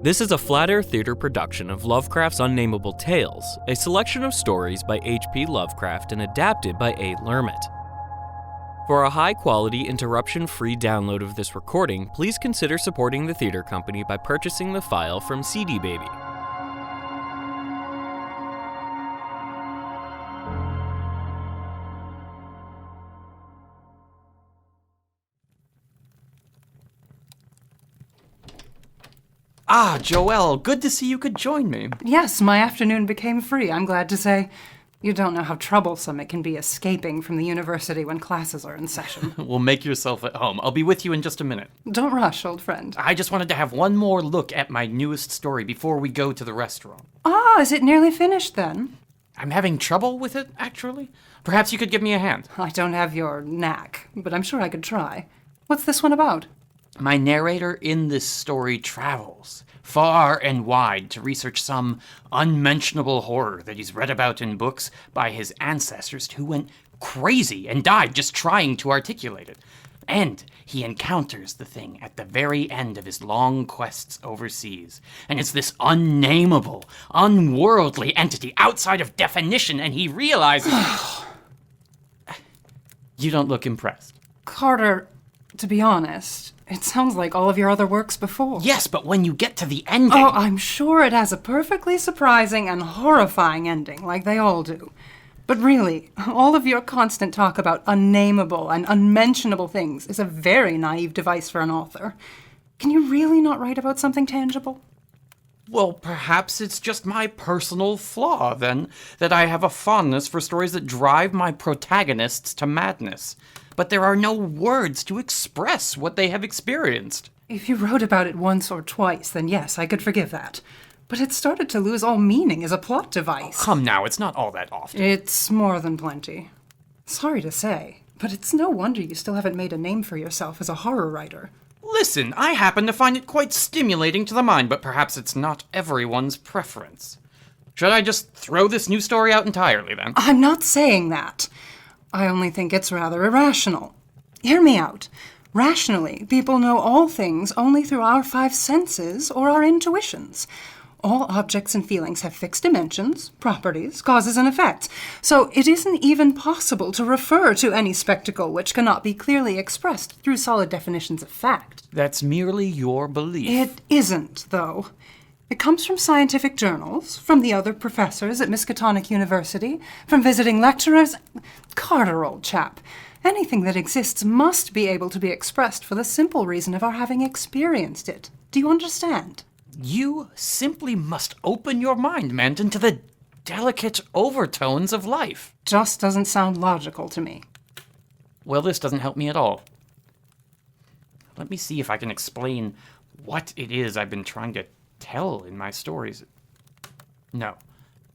This is a Flat Earth Theater production of Lovecraft's Unnamable Tales, a selection of stories by H.P. Lovecraft and adapted by A. Lehrmitt. For a high-quality, interruption-free download of this recording, please consider supporting the theater company by purchasing the file from CD Baby. Ah, Joelle, good to see you could join me. Yes, my afternoon became free, I'm glad to say. You don't know how troublesome it can be escaping from the university when classes are in session. Well, make yourself at home. I'll be with you in just a minute. Don't rush, old friend. I just wanted to have one more look at my newest story before we go to the restaurant. Ah, is it nearly finished then? I'm having trouble with it, actually. Perhaps you could give me a hand. I don't have your knack, but I'm sure I could try. What's this one about? My narrator in this story travels far and wide to research some unmentionable horror that he's read about in books by his ancestors who went crazy and died just trying to articulate it. And he encounters the thing at the very end of his long quests overseas. And it's this unnamable, unworldly entity outside of definition, and he realizes... You don't look impressed. Carter, to be honest... It sounds like all of your other works before. Yes, but when you get to the ending... Oh, I'm sure it has a perfectly surprising and horrifying ending, like they all do. But really, all of your constant talk about unnamable and unmentionable things is a very naive device for an author. Can you really not write about something tangible? Well, perhaps it's just my personal flaw, then, that I have a fondness for stories that drive my protagonists to madness. But there are no words to express what they have experienced. If you wrote about it once or twice, then yes, I could forgive that. But it started to lose all meaning as a plot device. Oh, come now, it's not all that often. It's more than plenty. Sorry to say, but it's no wonder you still haven't made a name for yourself as a horror writer. Listen, I happen to find it quite stimulating to the mind, but perhaps it's not everyone's preference. Should I just throw this new story out entirely, then? I'm not saying that. I only think it's rather irrational. Hear me out. Rationally, people know all things only through our five senses or our intuitions. All objects and feelings have fixed dimensions, properties, causes and effects. So it isn't even possible to refer to any spectacle which cannot be clearly expressed through solid definitions of fact. That's merely your belief. It isn't, though. It comes from scientific journals, from the other professors at Miskatonic University, from visiting lecturers. Carter, old chap, anything that exists must be able to be expressed for the simple reason of our having experienced it. Do you understand? You simply must open your mind, Manton, to the delicate overtones of life. Just doesn't sound logical to me. Well, this doesn't help me at all. Let me see if I can explain what it is I've been trying to tell in my stories. No,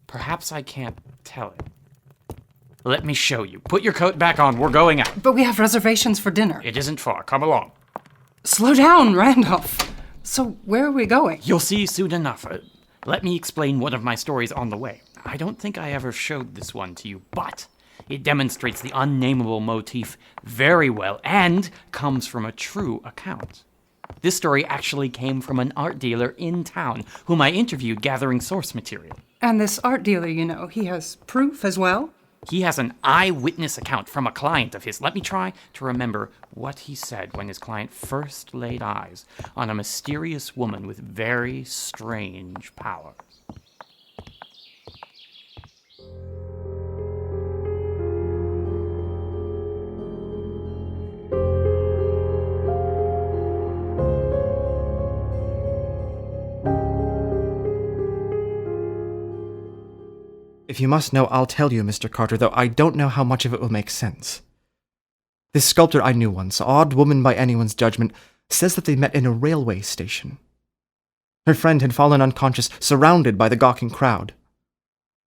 perhaps I can't tell it. Let me show you. Put your coat back on. We're going out. But we have reservations for dinner. It isn't far. Come along. Slow down, Randolph. So where are we going? You'll see soon enough. Let me explain one of my stories on the way. I don't think I ever showed this one to you, but it demonstrates the unnamable motif very well and comes from a true account. This story actually came from an art dealer in town, whom I interviewed gathering source material. And this art dealer, he has proof as well? He has an eyewitness account from a client of his. Let me try to remember what he said when his client first laid eyes on a mysterious woman with very strange powers. If you must know, I'll tell you, Mr. Carter, though I don't know how much of it will make sense. This sculptor I knew once, odd woman by anyone's judgment, says that they met in a railway station. Her friend had fallen unconscious, surrounded by the gawking crowd.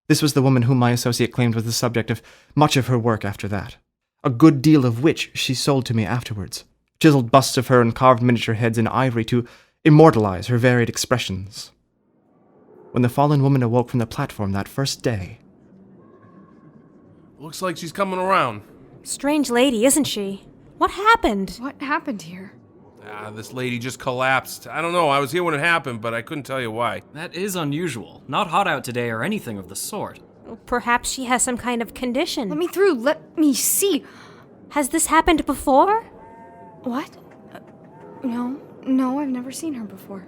This was the woman whom my associate claimed was the subject of much of her work after that, a good deal of which she sold to me afterwards, chiseled busts of her and carved miniature heads in ivory to immortalize her varied expressions. When the fallen woman awoke from the platform that first day... Looks like she's coming around. Strange lady, isn't she? What happened? What happened here? This lady just collapsed. I don't know, I was here when it happened, but I couldn't tell you why. That is unusual. Not hot out today or anything of the sort. Perhaps she has some kind of condition. Let me through. Let me see. Has this happened before? What? No, I've never seen her before.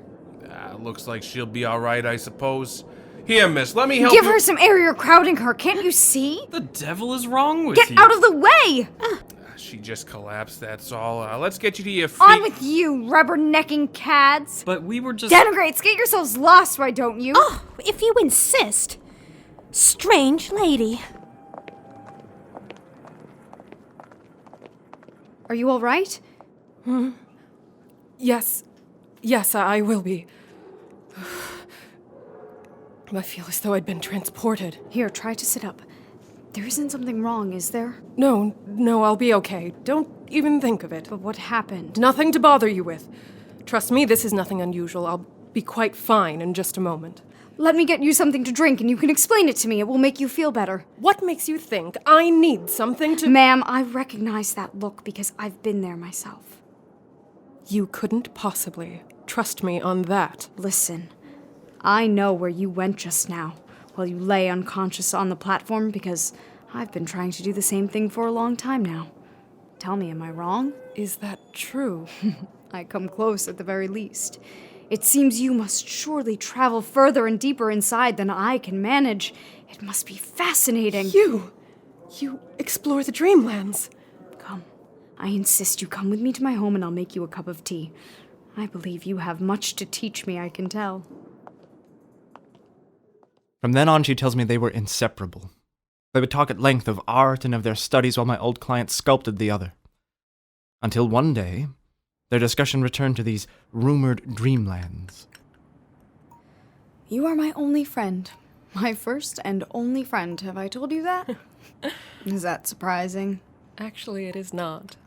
Looks like she'll be alright, I suppose. Here, miss, let me help you. Give her some air, you're crowding her. Can't you see? The devil is wrong with you. Get out of the way! She just collapsed, that's all. Let's get you to your feet. On with you, rubbernecking cads! But we were just... Denigrates, get yourselves lost, why don't you? Oh, if you insist. Strange lady. Are you all right? Yes, I will be. I feel as though I'd been transported. Here, try to sit up. There isn't something wrong, is there? No, I'll be okay. Don't even think of it. But what happened? Nothing to bother you with. Trust me, this is nothing unusual. I'll be quite fine in just a moment. Let me get you something to drink and you can explain it to me. It will make you feel better. What makes you think I need something to... Ma'am, I recognize that look because I've been there myself. You couldn't possibly trust me on that. Listen, I know where you went just now while you lay unconscious on the platform because I've been trying to do the same thing for a long time now. Tell me, am I wrong? Is that true? I come close at the very least. It seems you must surely travel further and deeper inside than I can manage. It must be fascinating. You explore the dreamlands. Come. I insist you come with me to my home and I'll make you a cup of tea. I believe you have much to teach me, I can tell. From then on, she tells me they were inseparable. They would talk at length of art and of their studies while my old client sculpted the other. Until one day, their discussion returned to these rumored dreamlands. You are my only friend. My first and only friend. Have I told you that? Is that surprising? Actually, it is not.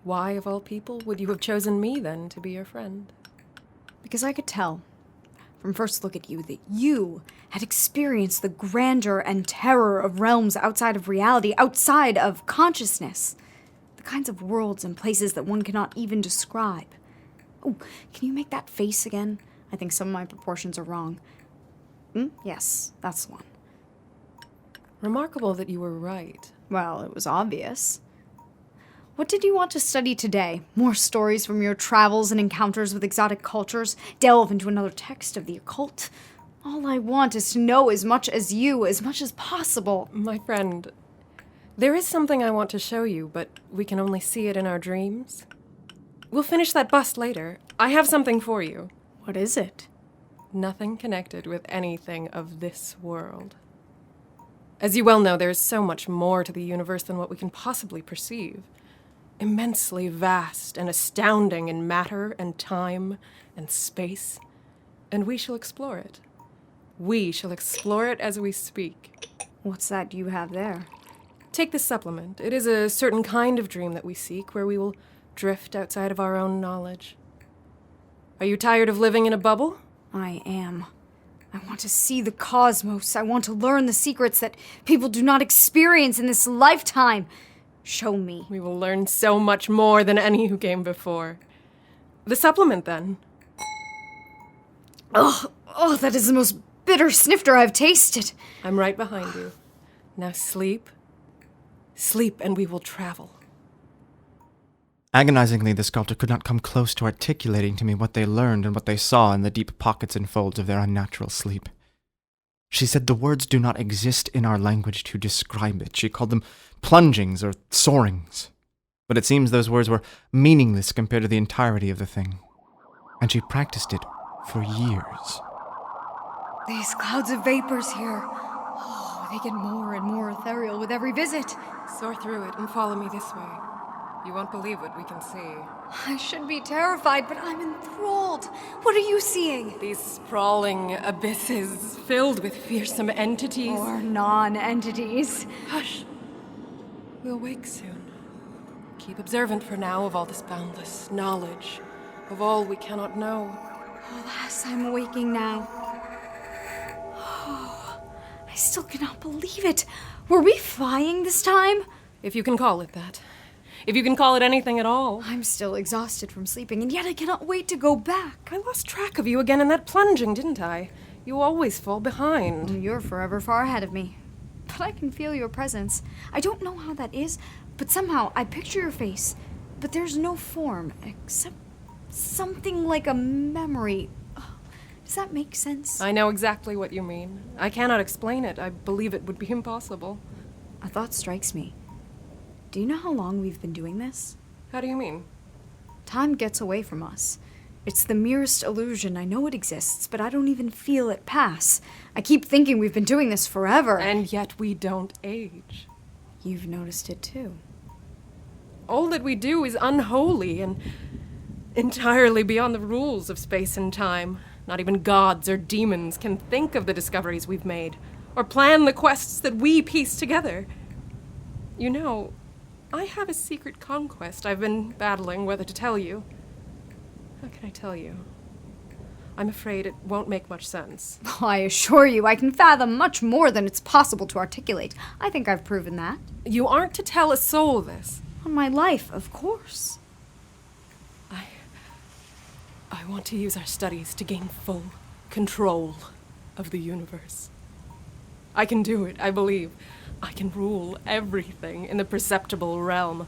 Why, of all people, would you have chosen me, then, to be your friend? Because I could tell, from first look at you, that you had experienced the grandeur and terror of realms outside of reality, outside of consciousness. The kinds of worlds and places that one cannot even describe. Oh, can you make that face again? I think some of my proportions are wrong. Yes, that's the one. Remarkable that you were right. Well, it was obvious. What did you want to study today? More stories from your travels and encounters with exotic cultures? Delve into another text of the occult? All I want is to know as much as you, as much as possible. My friend, there is something I want to show you, but we can only see it in our dreams. We'll finish that bust later. I have something for you. What is it? Nothing connected with anything of this world. As you well know, there is so much more to the universe than what we can possibly perceive. Immensely vast and astounding in matter and time and space. And we shall explore it. We shall explore it as we speak. What's that you have there? Take this supplement. It is a certain kind of dream that we seek, where we will drift outside of our own knowledge. Are you tired of living in a bubble? I am. I want to see the cosmos. I want to learn the secrets that people do not experience in this lifetime. Show me. We will learn so much more than any who came before. The supplement, then. Oh, that is the most bitter snifter I've tasted. I'm right behind you. Now sleep. Sleep, and we will travel. Agonizingly, the sculptor could not come close to articulating to me what they learned and what they saw in the deep pockets and folds of their unnatural sleep. She said the words do not exist in our language to describe it. She called them plungings or soarings. But it seems those words were meaningless compared to the entirety of the thing. And she practiced it for years. These clouds of vapors here. Oh, they get more and more ethereal with every visit. Soar through it and follow me this way. You won't believe what we can see. I should be terrified, but I'm enthralled. What are you seeing? These sprawling abysses filled with fearsome entities. Or non-entities. Hush. We'll wake soon. Keep observant for now of all this boundless knowledge, of all we cannot know. Alas, I'm waking now. Oh, I still cannot believe it. Were we flying this time? If you can call it that. if you can call it anything at all. I'm still exhausted from sleeping, and yet I cannot wait to go back. I lost track of you again in that plunging, didn't I? You always fall behind. You're forever far ahead of me. But I can feel your presence. I don't know how that is, but somehow I picture your face, but there's no form, except something like a memory. Does that make sense? I know exactly what you mean. I cannot explain it. I believe it would be impossible. A thought strikes me. Do you know how long we've been doing this? How do you mean? Time gets away from us. It's the merest illusion. I know it exists, but I don't even feel it pass. I keep thinking we've been doing this forever. And yet we don't age. You've noticed it too. All that we do is unholy and entirely beyond the rules of space and time. Not even gods or demons can think of the discoveries we've made, or plan the quests that we piece together. You know, I have a secret conquest I've been battling whether to tell you. How can I tell you? I'm afraid it won't make much sense. Oh, I assure you, I can fathom much more than it's possible to articulate. I think I've proven that. You aren't to tell a soul this. On my life, of course. I want to use our studies to gain full control of the universe. I can do it, I believe. I can rule everything in the perceptible realm.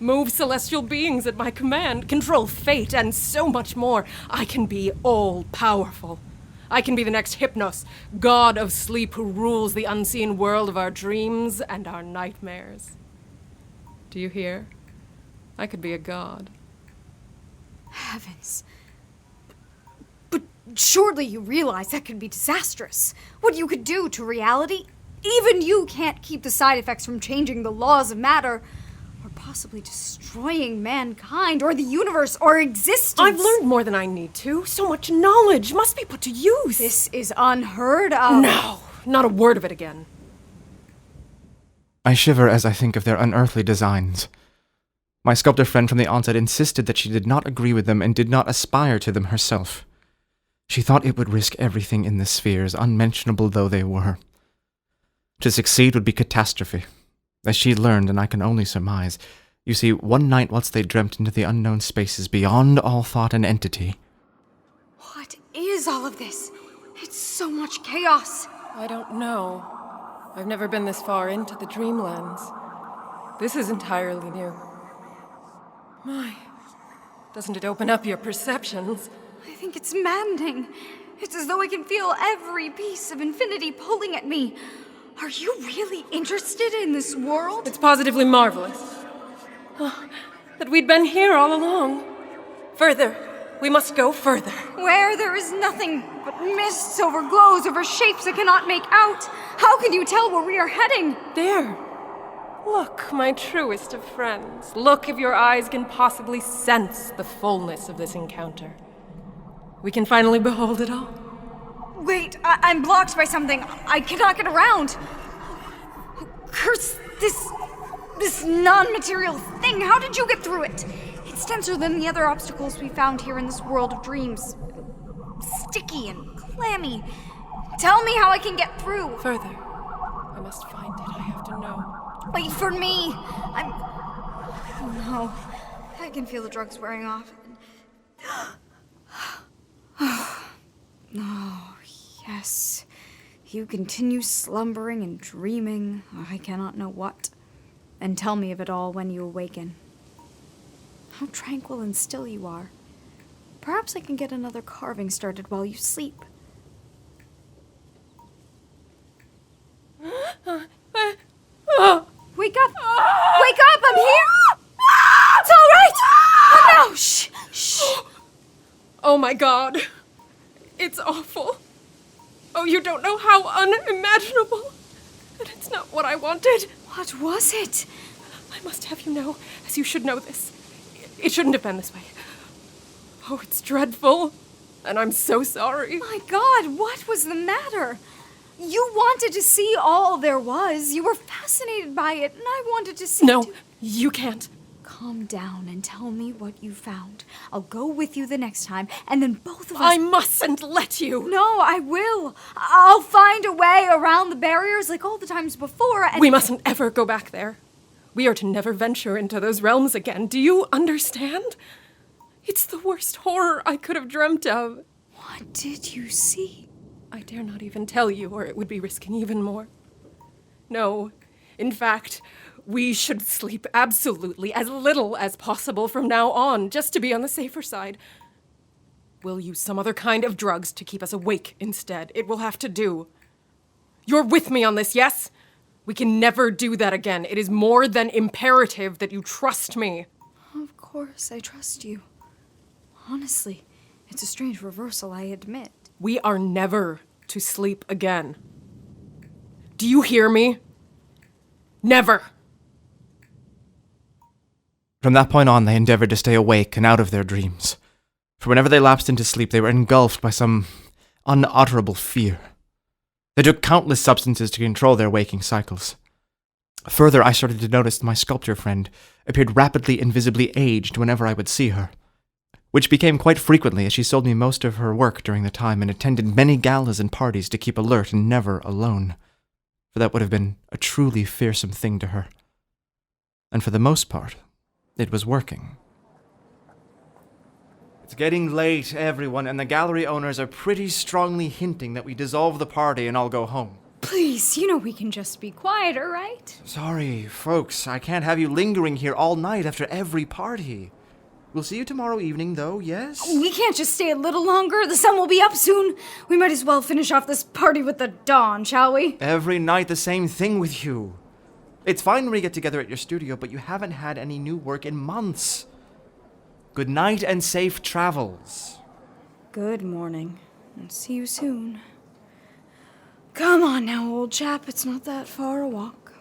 Move celestial beings at my command, control fate, and so much more. I can be all-powerful. I can be the next Hypnos, god of sleep who rules the unseen world of our dreams and our nightmares. Do you hear? I could be a god. Heavens. But surely you realize that could be disastrous. What you could do to reality. Even you can't keep the side effects from changing the laws of matter, or possibly destroying mankind, or the universe, or existence. I've learned more than I need to. So much knowledge must be put to use. This is unheard of. No, not a word of it again. I shiver as I think of their unearthly designs. My sculptor friend from the onset insisted that she did not agree with them and did not aspire to them herself. She thought it would risk everything in the spheres, unmentionable though they were. To succeed would be catastrophe. As she learned, and I can only surmise, you see, one night whilst they dreamt into the unknown spaces beyond all thought and entity. What is all of this? It's so much chaos. I don't know. I've never been this far into the dreamlands. This is entirely new. My, doesn't it open up your perceptions? I think it's maddening. It's as though I can feel every piece of infinity pulling at me. Are you really interested in this world? It's positively marvelous. Oh, that we'd been here all along. Further. We must go further. Where there is nothing but mists over glows over shapes I cannot make out. How can you tell where we are heading? There. Look, my truest of friends. Look if your eyes can possibly sense the fullness of this encounter. We can finally behold it all. Wait, I'm blocked by something. I cannot get around. Curse this non-material thing. How did you get through it? It's denser than the other obstacles we found here in this world of dreams. Sticky and clammy. Tell me how I can get through. Further. I must find it. I have to know. Wait for me. Oh no. I can feel the drugs wearing off. Oh, yes. You continue slumbering and dreaming, I cannot know what, and tell me of it all when you awaken. How tranquil and still you are. Perhaps I can get another carving started while you sleep. Wake up! Wake up! I'm here! It's all right! Oh, no! Shh! Shh! Oh my God! It's awful. Oh, you don't know how unimaginable. And it's not what I wanted. What was it? I must have you know, as you should know this. It shouldn't have been this way. Oh, it's dreadful. And I'm so sorry. My God, what was the matter? You wanted to see all there was. You were fascinated by it, and I wanted to see No, too. you can't. Calm down and tell me what you found. I'll go with you the next time, and then both of us... I mustn't let you. No, I will. I'll find a way around the barriers like all the times before, and... We mustn't ever go back there. We are to never venture into those realms again. Do you understand? It's the worst horror I could have dreamt of. What did you see? I dare not even tell you, or it would be risking even more. No, in fact, we should sleep absolutely as little as possible from now on, just to be on the safer side. We'll use some other kind of drugs to keep us awake instead. It will have to do. You're with me on this, yes? We can never do that again. It is more than imperative that you trust me. Of course, I trust you. Honestly, it's a strange reversal, I admit. We are never to sleep again. Do you hear me? Never. From that point on, they endeavored to stay awake and out of their dreams. For whenever they lapsed into sleep, they were engulfed by some unutterable fear. They took countless substances to control their waking cycles. Further, I started to notice that my sculptor friend appeared rapidly and visibly aged whenever I would see her, which became quite frequently as she sold me most of her work during the time and attended many galas and parties to keep alert and never alone, for that would have been a truly fearsome thing to her. And for the most part, it was working. It's getting late, everyone, and the gallery owners are pretty strongly hinting that we dissolve the party and all go home. Please, you know we can just be quieter, right? Sorry, folks, I can't have you lingering here all night after every party. We'll see you tomorrow evening, though, yes? We can't just stay a little longer. The sun will be up soon. We might as well finish off this party with the dawn, shall we? Every night the same thing with you. It's fine when we get together at your studio, but you haven't had any new work in months. Good night and safe travels. Good morning, and see you soon. Come on now, old chap. It's not that far a walk.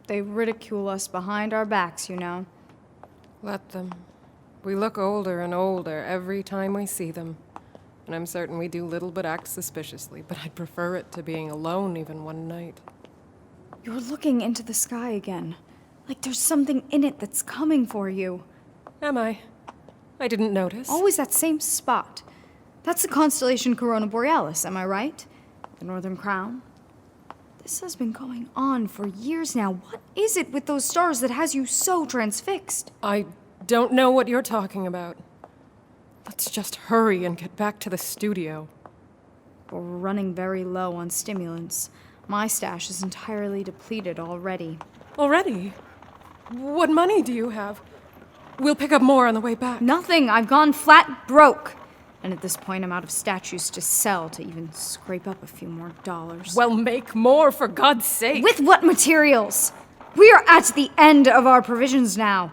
They ridicule us behind our backs, you know. Let them. We look older and older every time we see them. And I'm certain we do little but act suspiciously, but I'd prefer it to being alone even one night. You're looking into the sky again. Like there's something in it that's coming for you. Am I? I didn't notice. Always that same spot. That's the constellation Corona Borealis, am I right? The Northern Crown? This has been going on for years now. What is it with those stars that has you so transfixed? I don't know what you're talking about. Let's just hurry and get back to the studio. We're running very low on stimulants. My stash is entirely depleted already. Already? What money do you have? We'll pick up more on the way back. Nothing. I've gone flat broke. And at this point, I'm out of statues to sell to even scrape up a few more dollars. Well, make more, for God's sake. With what materials? We are at the end of our provisions now.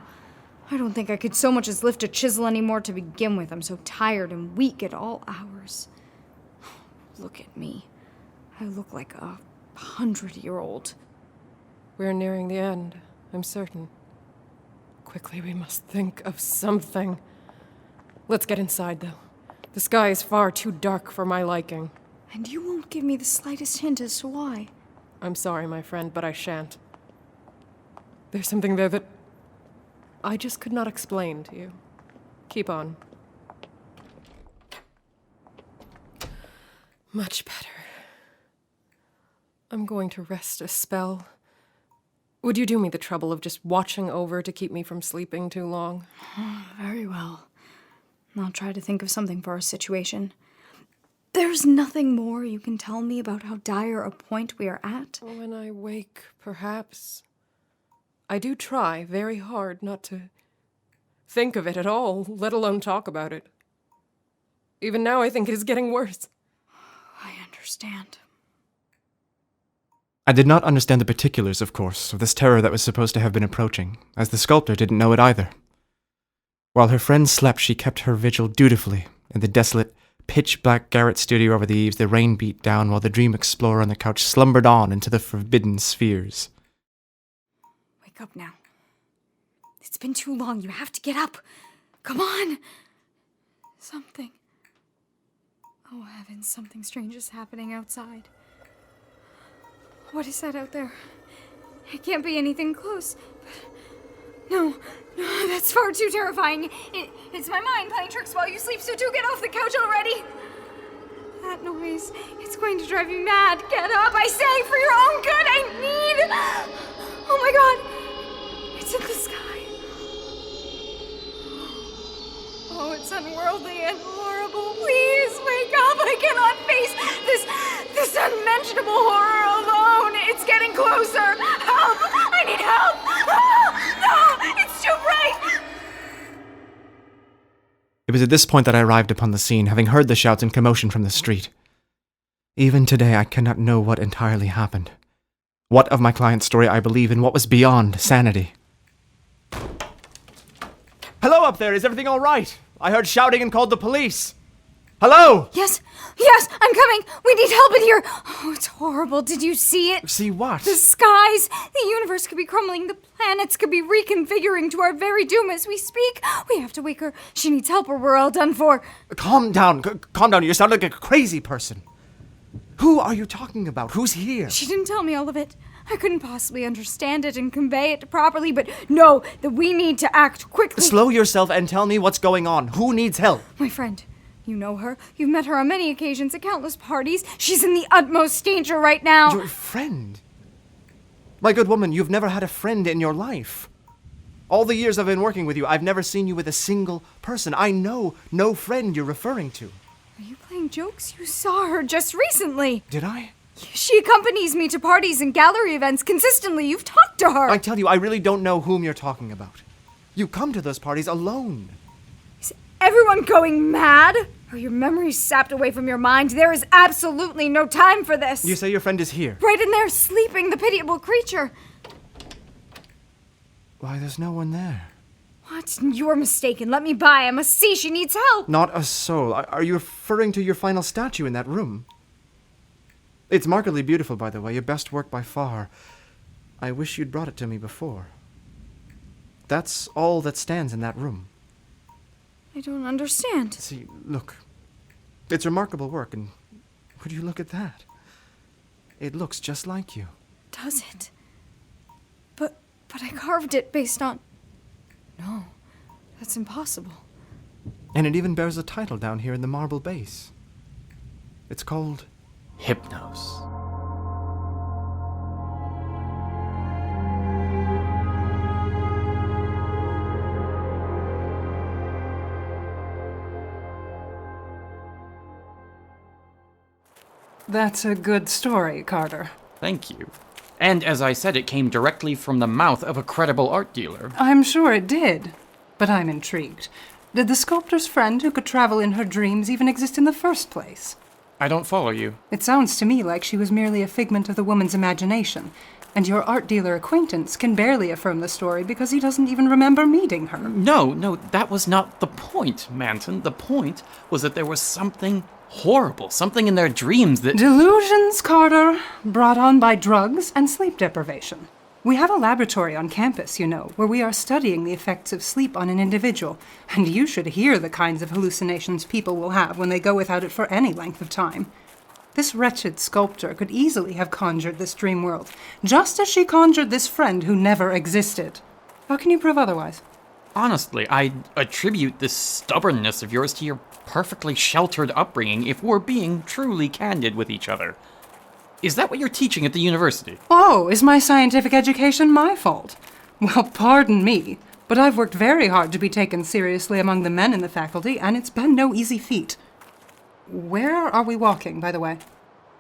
I don't think I could so much as lift a chisel anymore to begin with. I'm so tired and weak at all hours. Look at me. I look like a 100-year-old. We're nearing the end, I'm certain. Quickly, we must think of something. Let's get inside, though. The sky is far too dark for my liking. And you won't give me the slightest hint as to why. I'm sorry, my friend, but I shan't. There's something there that I just could not explain to you. Keep on. Much better. I'm going to rest a spell. Would you do me the trouble of just watching over to keep me from sleeping too long? Very well. I'll try to think of something for our situation. There's nothing more you can tell me about how dire a point we are at? When I wake, perhaps. I do try very hard not to think of it at all, let alone talk about it. Even now, I think it is getting worse. I understand. I did not understand the particulars, of course, of this terror that was supposed to have been approaching, as the sculptor didn't know it either. While her friend slept, she kept her vigil dutifully. In the desolate, pitch-black garret studio over the eaves, the rain beat down while the dream explorer on the couch slumbered on into the forbidden spheres. Wake up now. It's been too long. You have to get up. Come on. Something. Oh, heavens, something strange is happening outside. What is that out there? It can't be anything close. No, that's far too terrifying. It's my mind playing tricks while you sleep, so do get off the couch already. That that noise. It's going to drive you mad. Get up, I say, for your own good. I need... Oh my god. It's in the sky. Oh, it's unworldly and horrible. Please wake up. I cannot face this unmentionable horror alone. It's getting closer. Help! I need help. Oh, no, it's too bright. It was at this point that I arrived upon the scene, having heard the shouts and commotion from the street. Even today, I cannot know what entirely happened. What of my client's story I believe in, what was beyond sanity. Hello up there, is everything all right? I heard shouting and called the police. Hello? Yes, I'm coming. We need help in here. Oh, it's horrible. Did you see it? See what? The skies. The universe could be crumbling. The planets could be reconfiguring to our very doom as we speak. We have to wake her. She needs help or we're all done for. Calm down. Calm down. You sound like a crazy person. Who are you talking about? Who's here? She didn't tell me all of it. I couldn't possibly understand it and convey it properly, but no, that we need to act quickly. Slow yourself and tell me what's going on. Who needs help? My friend. You know her. You've met her on many occasions at countless parties. She's in the utmost danger right now. Your friend? My good woman, you've never had a friend in your life. All the years I've been working with you, I've never seen you with a single person. I know no friend you're referring to. Are you playing jokes? You saw her just recently. Did I? She accompanies me to parties and gallery events consistently. You've talked to her. I tell you, I really don't know whom you're talking about. You come to those parties alone. Is everyone going mad? Are your memories sapped away from your mind? There is absolutely no time for this. You say your friend is here? Right in there, sleeping, the pitiable creature. Why, there's no one there. What? You're mistaken. Let me by. I must see. She needs help. Not a soul. Are you referring to your final statue in that room? It's markedly beautiful, by the way. Your best work by far. I wish you'd brought it to me before. That's all that stands in that room. I don't understand. See, look. It's remarkable work, and would you look at that? It looks just like you. Does it? But I carved it based on... No, that's impossible. And it even bears a title down here in the marble base. It's called... Hypnos. That's a good story, Carter. Thank you. And as I said, it came directly from the mouth of a credible art dealer. I'm sure it did. But I'm intrigued. Did the sculptor's friend who could travel in her dreams even exist in the first place? I don't follow you. It sounds to me like she was merely a figment of the woman's imagination, and your art dealer acquaintance can barely affirm the story because he doesn't even remember meeting her. No, that was not the point, Manton. The point was that there was something horrible, something in their dreams that... Delusions, Carter, brought on by drugs and sleep deprivation. We have a laboratory on campus, you know, where we are studying the effects of sleep on an individual, and you should hear the kinds of hallucinations people will have when they go without it for any length of time. This wretched sculptor could easily have conjured this dream world, just as she conjured this friend who never existed. How can you prove otherwise? Honestly, I attribute this stubbornness of yours to your perfectly sheltered upbringing if we're being truly candid with each other. Is that what you're teaching at the university? Oh, is my scientific education my fault? Well, pardon me, but I've worked very hard to be taken seriously among the men in the faculty, and it's been no easy feat. Where are we walking, by the way?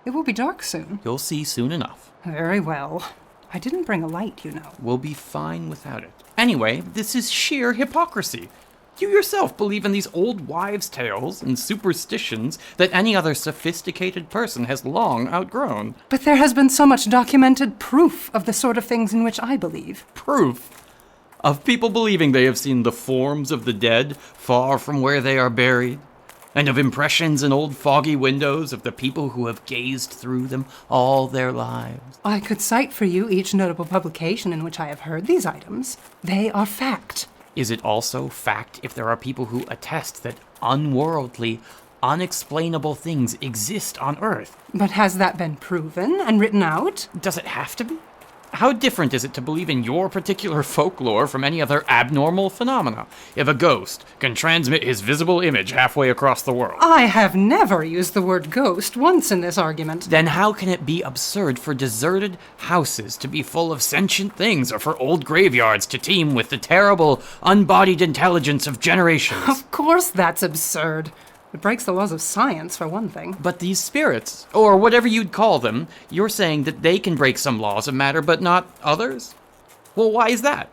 It will be dark soon. You'll see soon enough. Very well. I didn't bring a light, you know. We'll be fine without it. Anyway, this is sheer hypocrisy. You yourself believe in these old wives' tales and superstitions that any other sophisticated person has long outgrown. But there has been so much documented proof of the sort of things in which I believe. Proof of people believing they have seen the forms of the dead far from where they are buried, and of impressions in old foggy windows of the people who have gazed through them all their lives. I could cite for you each notable publication in which I have heard these items. They are fact. Is it also fact if there are people who attest that unworldly, unexplainable things exist on Earth? But has that been proven and written out? Does it have to be? How different is it to believe in your particular folklore from any other abnormal phenomena? If a ghost can transmit his visible image halfway across the world, I have never used the word ghost once in this argument. then how can it be absurd for deserted houses to be full of sentient things, or for old graveyards to teem with the terrible, unbodied intelligence of generations? Of course that's absurd. It breaks the laws of science, for one thing. But these spirits, or whatever you'd call them, you're saying that they can break some laws of matter but not others? Well, why is that?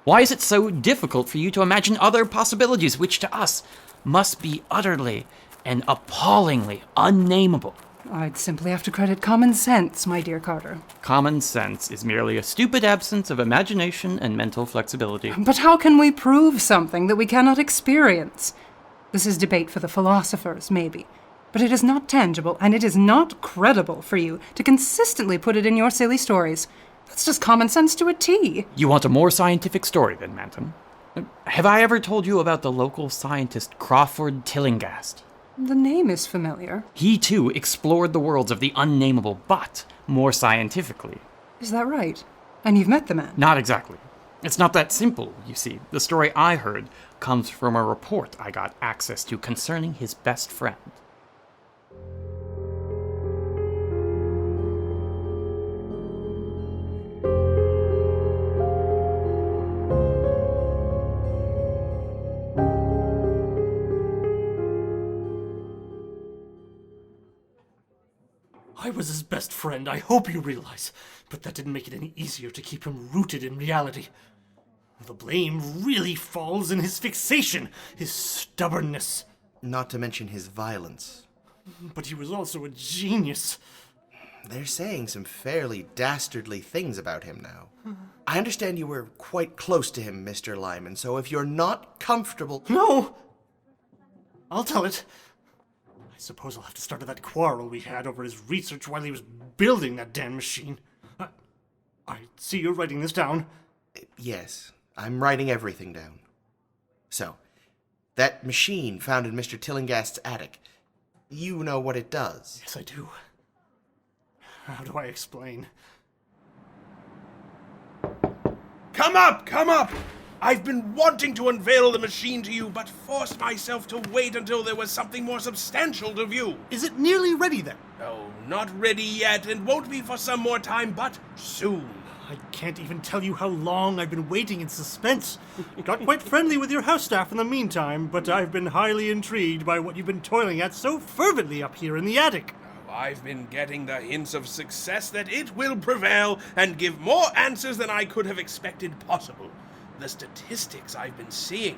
Why is it so difficult for you to imagine other possibilities which to us must be utterly and appallingly unnameable? I'd simply have to credit common sense, my dear Carter. Common sense is merely a stupid absence of imagination and mental flexibility. But how can we prove something that we cannot experience? This is debate for the philosophers, maybe. But it is not tangible, and it is not credible for you to consistently put it in your silly stories. That's just common sense to a T. You want a more scientific story then, Manton? Have I ever told you about the local scientist Crawford Tillinghast? The name is familiar. He, too, explored the worlds of the unnamable, but more scientifically. Is that right? And you've met the man? Not exactly. It's not that simple, you see. The story I heard comes from a report I got access to concerning his best friend. I was his best friend, I hope you realize, but that didn't make it any easier to keep him rooted in reality. The blame really falls in his fixation, his stubbornness. Not to mention his violence. But he was also a genius. They're saying some fairly dastardly things about him now. I understand you were quite close to him, Mr. Lyman, so if you're not comfortable... No! I'll tell it. I suppose I'll have to start at that quarrel we had over his research while he was building that damn machine. I see you're writing this down. Yes, I'm writing everything down. So, that machine found in Mr. Tillinghast's attic, you know what it does? Yes, I do. How do I explain? Come up, come up! I've been wanting to unveil the machine to you, but forced myself to wait until there was something more substantial to view. Is it nearly ready then? Oh, not ready yet, and won't be for some more time, but soon. I can't even tell you how long I've been waiting in suspense. Got quite friendly with your house staff in the meantime, but I've been highly intrigued by what you've been toiling at so fervently up here in the attic. I've been getting the hints of success that it will prevail and give more answers than I could have expected possible. The statistics I've been seeing,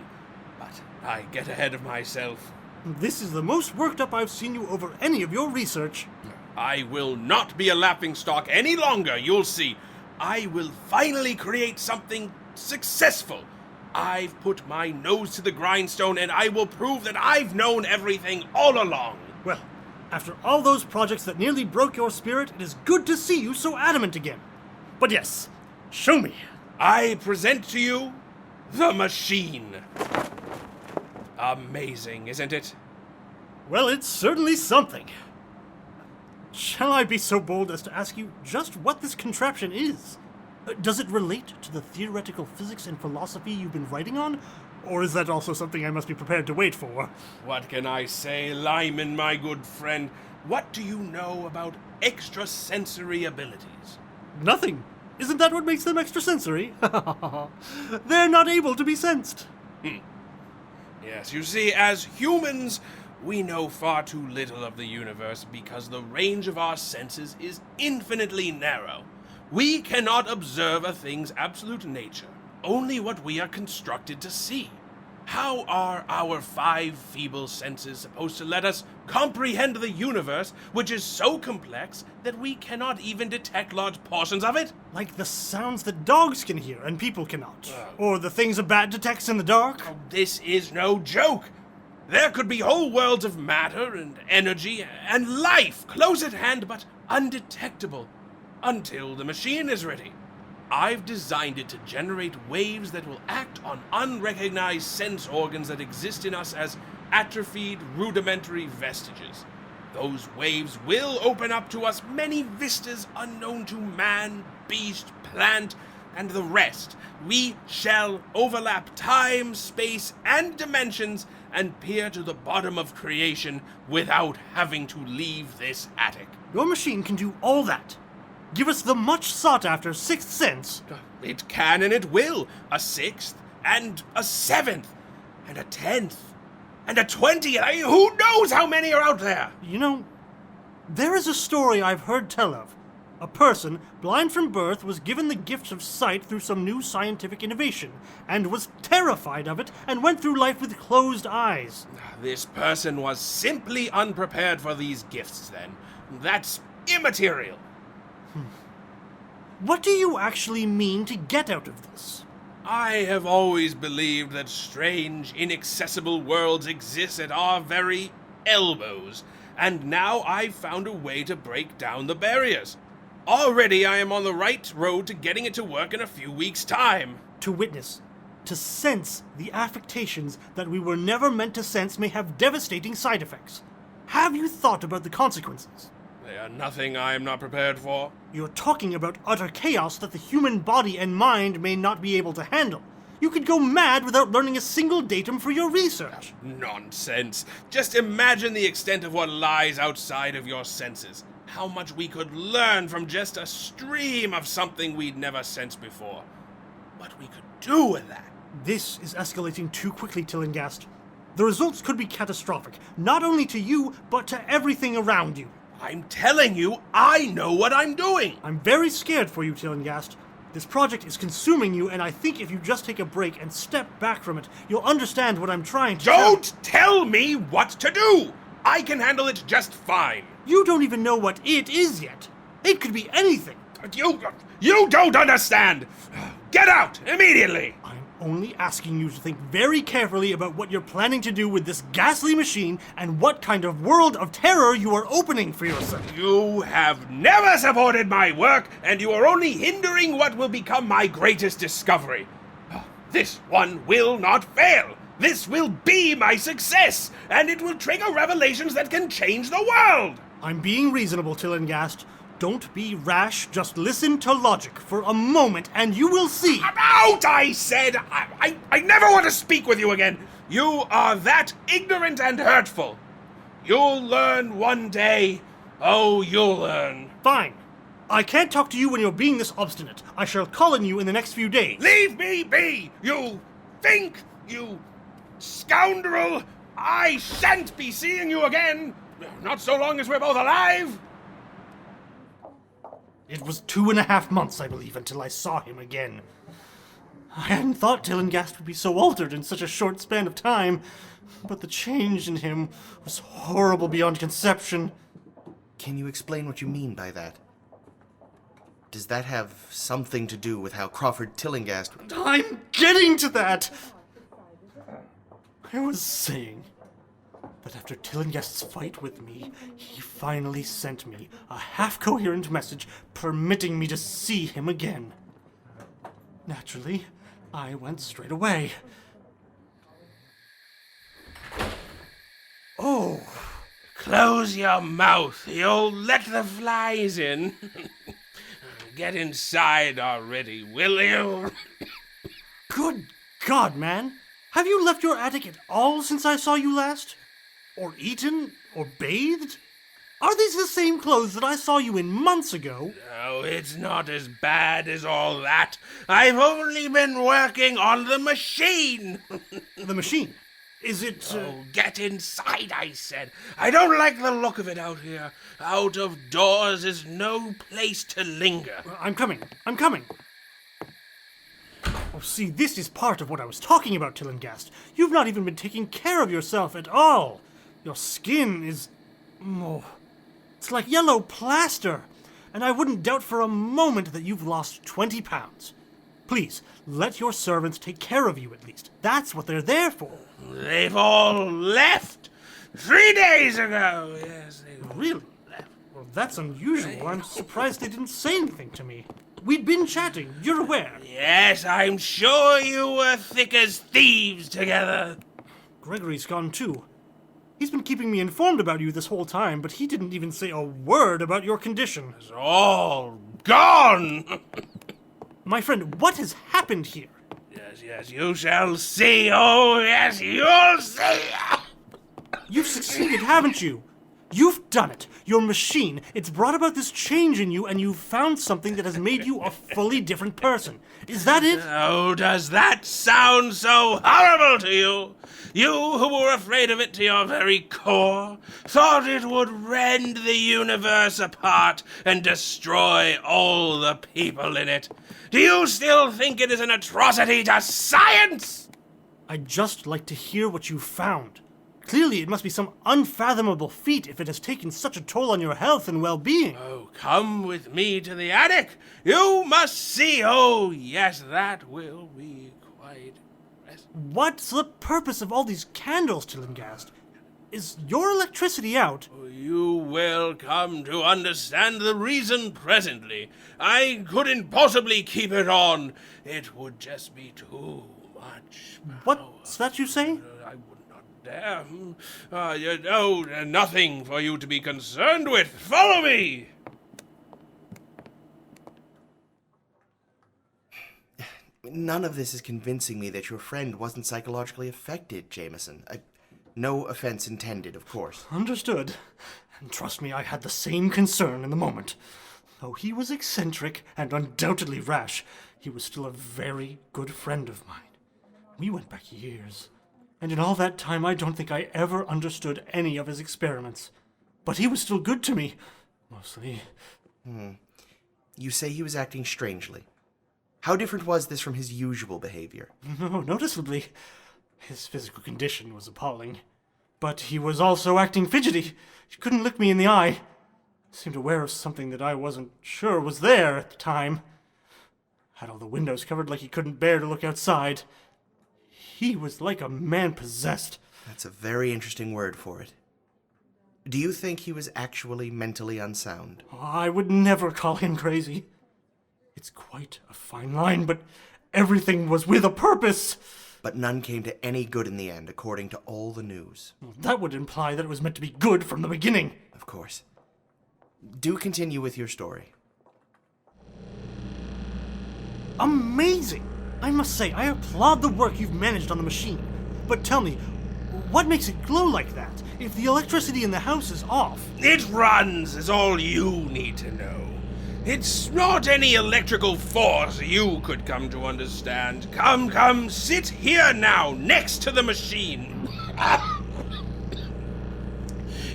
but I get ahead of myself. This is the most worked up I've seen you over any of your research. I will not be a laughingstock any longer, you'll see. I will finally create something successful. I've put my nose to the grindstone, and I will prove that I've known everything all along. Well, after all those projects that nearly broke your spirit, it is good to see you so adamant again. But yes, show me. I present to you the machine. Amazing, isn't it? Well, it's certainly something. Shall I be so bold as to ask you just what this contraption is? Does it relate to the theoretical physics and philosophy you've been writing on? Or is that also something I must be prepared to wait for? What can I say, Lyman, my good friend? What do you know about extrasensory abilities? Nothing. Isn't that what makes them extrasensory? They're not able to be sensed. Yes, you see, as humans, we know far too little of the universe because the range of our senses is infinitely narrow. We cannot observe a thing's absolute nature, only what we are constructed to see. How are our 5 feeble senses supposed to let us comprehend the universe, which is so complex that we cannot even detect large portions of it? Like the sounds that dogs can hear and people cannot. Or the things a bat detects in the dark. Oh, this is no joke. There could be whole worlds of matter and energy and life close at hand but undetectable until the machine is ready. I've designed it to generate waves that will act on unrecognized sense organs that exist in us as atrophied, rudimentary vestiges. Those waves will open up to us many vistas unknown to man, beast, plant, and the rest. We shall overlap time, space, and dimensions and peer to the bottom of creation without having to leave this attic. Your machine can do all that. Give us the much sought-after sixth sense. It can and it will. A sixth, and a seventh, and a 10th, and a 20th. Who knows how many are out there? You know, there is a story I've heard tell of. A person, blind from birth, was given the gift of sight through some new scientific innovation, and was terrified of it, and went through life with closed eyes. This person was simply unprepared for these gifts, then. That's immaterial. What do you actually mean to get out of this? I have always believed that strange, inaccessible worlds exist at our very elbows, and now I've found a way to break down the barriers. Already I am on the right road to getting it to work in a few weeks' time. To witness, to sense the affectations that we were never meant to sense may have devastating side effects. Have you thought about the consequences? They are nothing I am not prepared for. You're talking about utter chaos that the human body and mind may not be able to handle. You could go mad without learning a single datum for your research. Nonsense. Just imagine the extent of what lies outside of your senses. How much we could learn from just a stream of something we'd never sensed before. What we could do with that. This is escalating too quickly, Tillinghast. The results could be catastrophic, not only to you, but to everything around you. I'm telling you, I know what I'm doing. I'm very scared for you, Tillinghast. This project is consuming you, and I think if you just take a break and step back from it, you'll understand what I'm trying to Don't tell me what to do! I can handle it just fine. You don't even know what it is yet. It could be anything. You don't understand! Get out, immediately! I'm only asking you to think very carefully about what you're planning to do with this ghastly machine and what kind of world of terror you are opening for yourself. You have never supported my work, and you are only hindering what will become my greatest discovery. This one will not fail. This will be my success, and it will trigger revelations that can change the world. I'm being reasonable, Tillinghast. Don't be rash, just listen to logic for a moment and you will see. I'm out, I said! I never want to speak with you again! You are that ignorant and hurtful! You'll learn one day. Oh, you'll learn. Fine. I can't talk to you when you're being this obstinate. I shall call on you in the next few days. Leave me be! You think, you scoundrel! I shan't be seeing you again! Not so long as we're both alive! It was 2.5 months, I believe, until I saw him again. I hadn't thought Tillinghast would be so altered in such a short span of time, but the change in him was horrible beyond conception. Can you explain what you mean by that? Does that have something to do with how Crawford Tillinghast... I'm getting to that! I was saying that after Tillinghast's fight with me, he finally sent me a half-coherent message permitting me to see him again. Naturally, I went straight away. Oh, close your mouth. You'll let the flies in. Get inside already, will you? Good God, man! Have you left your attic at all since I saw you last? Or eaten? Or bathed? Are these the same clothes that I saw you in months ago? No, it's not as bad as all that. I've only been working on the machine. The machine? Is it... Oh, get inside, I said. I don't like the look of it out here. Out of doors is no place to linger. I'm coming. Oh, see, this is part of what I was talking about, Tillinghast. You've not even been taking care of yourself at all. Your skin is... Oh, it's like yellow plaster. And I wouldn't doubt for a moment that you've lost 20 pounds. Please, let your servants take care of you at least. That's what they're there for. They've all left 3 days ago. Yes, they all Really? left. Well, that's unusual. I'm surprised they didn't say anything to me. We'd been chatting, you're aware. Yes, I'm sure you were thick as thieves together. Gregory's gone too. He's been keeping me informed about you this whole time, but he didn't even say a word about your condition. It's all gone. My friend, what has happened here? Yes, you shall see. Oh, yes, you'll see. You've succeeded, haven't you? You've done it. Your machine, it's brought about this change in you, and you've found something that has made you a fully different person. Is that it? Oh, does that sound so horrible to you? You who were afraid of it to your very core, thought it would rend the universe apart and destroy all the people in it. Do you still think it is an atrocity to science? I'd just like to hear what you found. Clearly, it must be some unfathomable feat if it has taken such a toll on your health and well-being. Oh, come with me to the attic. You must see. Oh, yes, that will be quite impressive. What's the purpose of all these candles, Tillinghast? Is your electricity out? You will come to understand the reason presently. I couldn't possibly keep it on. It would just be too much power. What's that you say? I would not dare. Nothing for you to be concerned with. Follow me! None of this is convincing me that your friend wasn't psychologically affected, Jameson. No offense intended, of course. Understood. And trust me, I had the same concern in the moment. Though he was eccentric and undoubtedly rash, he was still a very good friend of mine. We went back years, and in all that time I don't think I ever understood any of his experiments. But he was still good to me, mostly. You say he was acting strangely. How different was this from his usual behavior? No, noticeably. His physical condition was appalling. But he was also acting fidgety. He couldn't look me in the eye. Seemed aware of something that I wasn't sure was there at the time. Had all the windows covered like he couldn't bear to look outside. He was like a man possessed. That's a very interesting word for it. Do you think he was actually mentally unsound? I would never call him crazy. It's quite a fine line, but everything was with a purpose. But none came to any good in the end, according to all the news. That would imply that it was meant to be good from the beginning. Of course. Do continue with your story. Amazing! I must say, I applaud the work you've managed on the machine. But tell me, what makes it glow like that, if the electricity in the house is off? It runs is all you need to know. It's not any electrical force you could come to understand. Come, sit here now, next to the machine.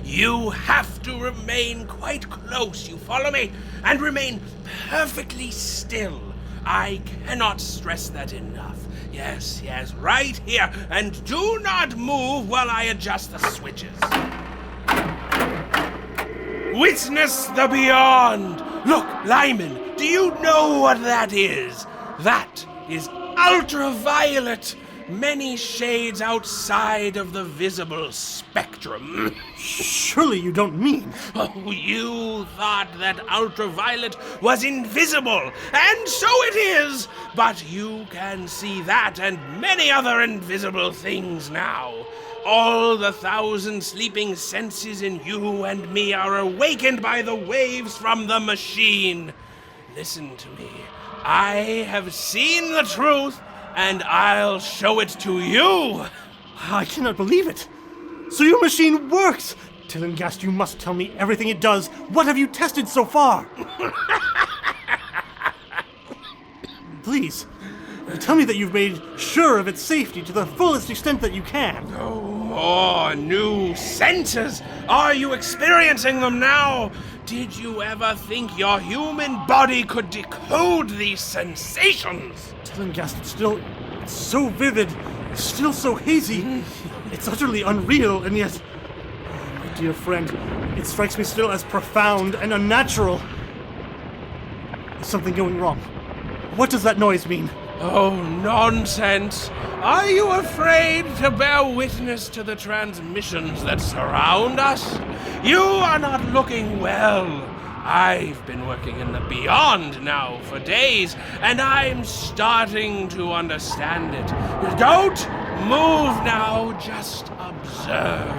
You have to remain quite close, you follow me? And remain perfectly still. I cannot stress that enough. Yes, right here. And do not move while I adjust the switches. Witness the beyond! Look, Lyman, do you know what that is? That is ultraviolet, many shades outside of the visible spectrum. Surely you don't mean... Oh, you thought that ultraviolet was invisible, and so it is! But you can see that and many other invisible things now. All the 1,000 sleeping senses in you and me are awakened by the waves from the machine. Listen to me. I have seen the truth, and I'll show it to you. I cannot believe it. So your machine works! Tillinghast, you must tell me everything it does. What have you tested so far? Please. Tell me that you've made sure of its safety to the fullest extent that you can. Oh, more new senses! Are you experiencing them now? Did you ever think your human body could decode these sensations? Tillinghast, it's so vivid. It's still so hazy. It's utterly unreal, and yet... Oh, my dear friend, it strikes me still as profound and unnatural. Is something going wrong? What does that noise mean? Oh, nonsense! Are you afraid to bear witness to the transmissions that surround us? You are not looking well. I've been working in the beyond now for days, and I'm starting to understand it. Don't move now, just observe.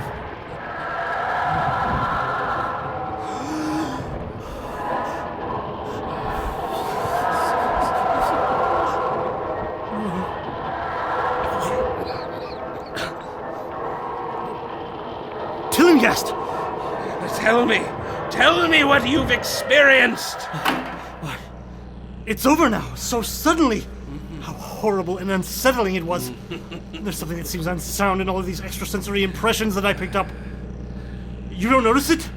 Tell me what you've experienced. It's over now, so suddenly. How horrible and unsettling it was. There's something that seems unsound in all of these extrasensory impressions that I picked up. You don't notice it?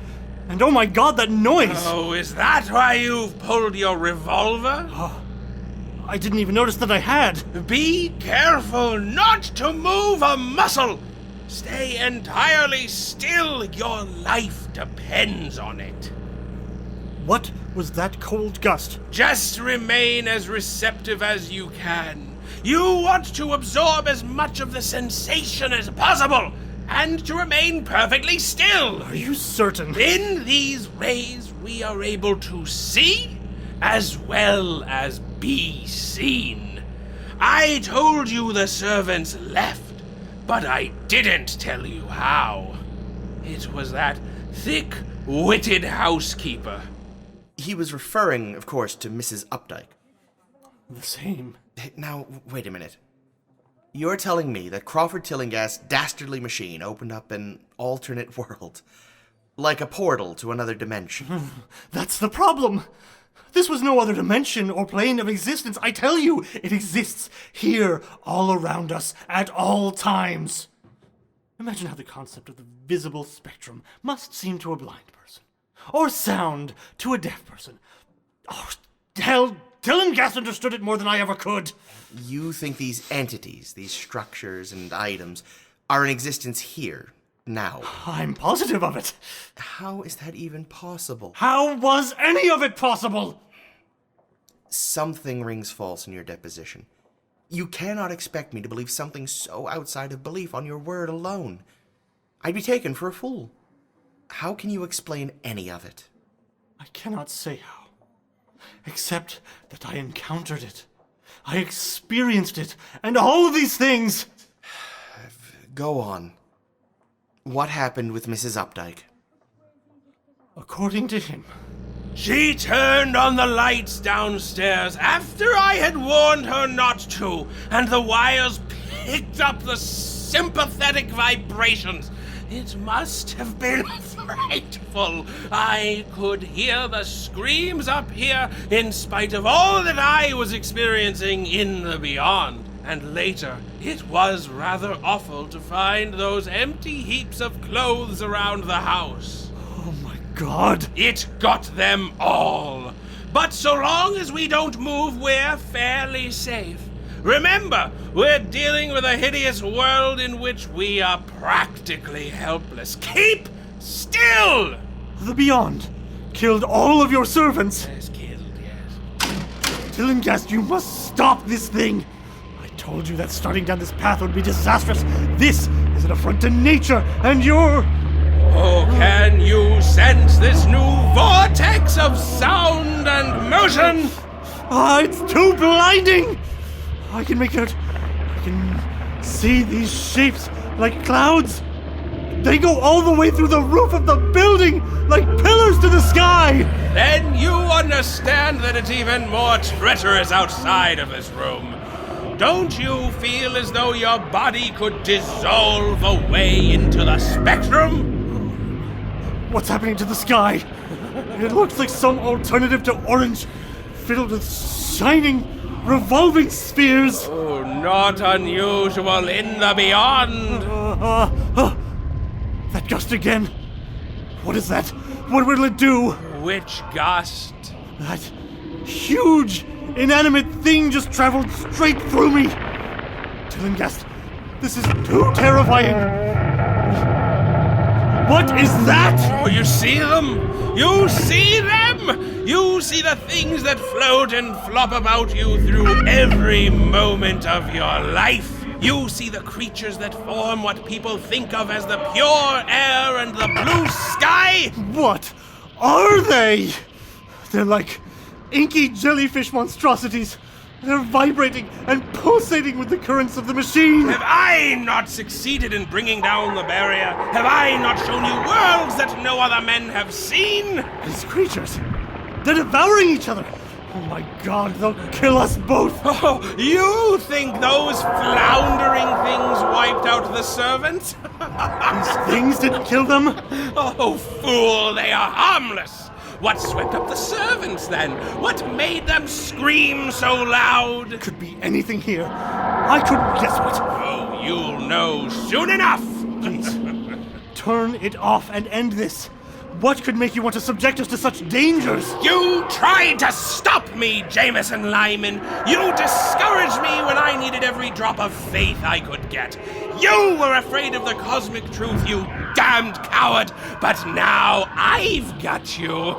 And oh my god, that noise! Oh, is that why you've pulled your revolver? Oh, I didn't even notice that I had. Be careful not to move a muscle. Stay entirely still. Your life depends on it. What was that cold gust? Just remain as receptive as you can. You want to absorb as much of the sensation as possible, and to remain perfectly still. Are you certain? In these rays, we are able to see as well as be seen. I told you the servants left, but I didn't tell you how. It was that thick-witted housekeeper. He was referring, of course, to Mrs. Updike. The same. Now, wait a minute. You're telling me that Crawford Tillinghast's dastardly machine opened up an alternate world? Like a portal to another dimension? That's the problem! This was no other dimension or plane of existence. I tell you, it exists here, all around us, at all times. Imagine how the concept of the visible spectrum must seem to a blind person. Or sound to a deaf person. Oh, hell, Tillinghast understood it more than I ever could. You think these entities, these structures and items, are in existence here, now? I'm positive of it. How is that even possible? How was any of it possible? Something rings false in your deposition. You cannot expect me to believe something so outside of belief on your word alone. I'd be taken for a fool. How can you explain any of it? I cannot say how, except that I encountered it. I experienced it, and all of these things. Go on. What happened with Mrs. Updike? According to him, she turned on the lights downstairs after I had warned her not to, and the wires picked up the sympathetic vibrations. It must have been frightful. I could hear the screams up here in spite of all that I was experiencing in the beyond. And later, it was rather awful to find those empty heaps of clothes around the house. Oh my god! It got them all. But so long as we don't move, we're fairly safe. Remember, we're dealing with a hideous world in which we are practically helpless. Keep still! The Beyond killed all of your servants. Yes, killed, yes. Tillinghast, you must stop this thing. I told you that starting down this path would be disastrous. This is an affront to nature, and you're... Oh, can you sense this new vortex of sound and motion? It's too blinding! I can make out... I can see these shapes like clouds. They go all the way through the roof of the building, like pillars to the sky! Then you understand that it's even more treacherous outside of this room. Don't you feel as though your body could dissolve away into the spectrum? What's happening to the sky? It looks like some alternative to orange, filled with shining, revolving spheres. Oh, not unusual in the beyond. That gust again. What is that? What will it do? Which gust? That huge, inanimate thing just traveled straight through me. Tillinghast, this is too terrifying. What is that? Oh, you see them? You see them? You see the things that float and flop about you through every moment of your life. You see the creatures that form what people think of as the pure air and the blue sky. What are they? They're like inky jellyfish monstrosities. They're vibrating and pulsating with the currents of the machine. Have I not succeeded in bringing down the barrier? Have I not shown you worlds that no other men have seen? These creatures, they're devouring each other. Oh my god, they'll kill us both. Oh, you think those floundering things wiped out the servants? These things didn't kill them? Oh, fool, they are harmless. What swept up the servants, then? What made them scream so loud? Could be anything here. I couldn't guess what. Oh, you'll know soon enough. Please, turn it off and end this. What could make you want to subject us to such dangers? You tried to stop me, Jameson Lyman. You discouraged me when I needed every drop of faith I could get. You were afraid of the cosmic truth, you damned coward. But now I've got you.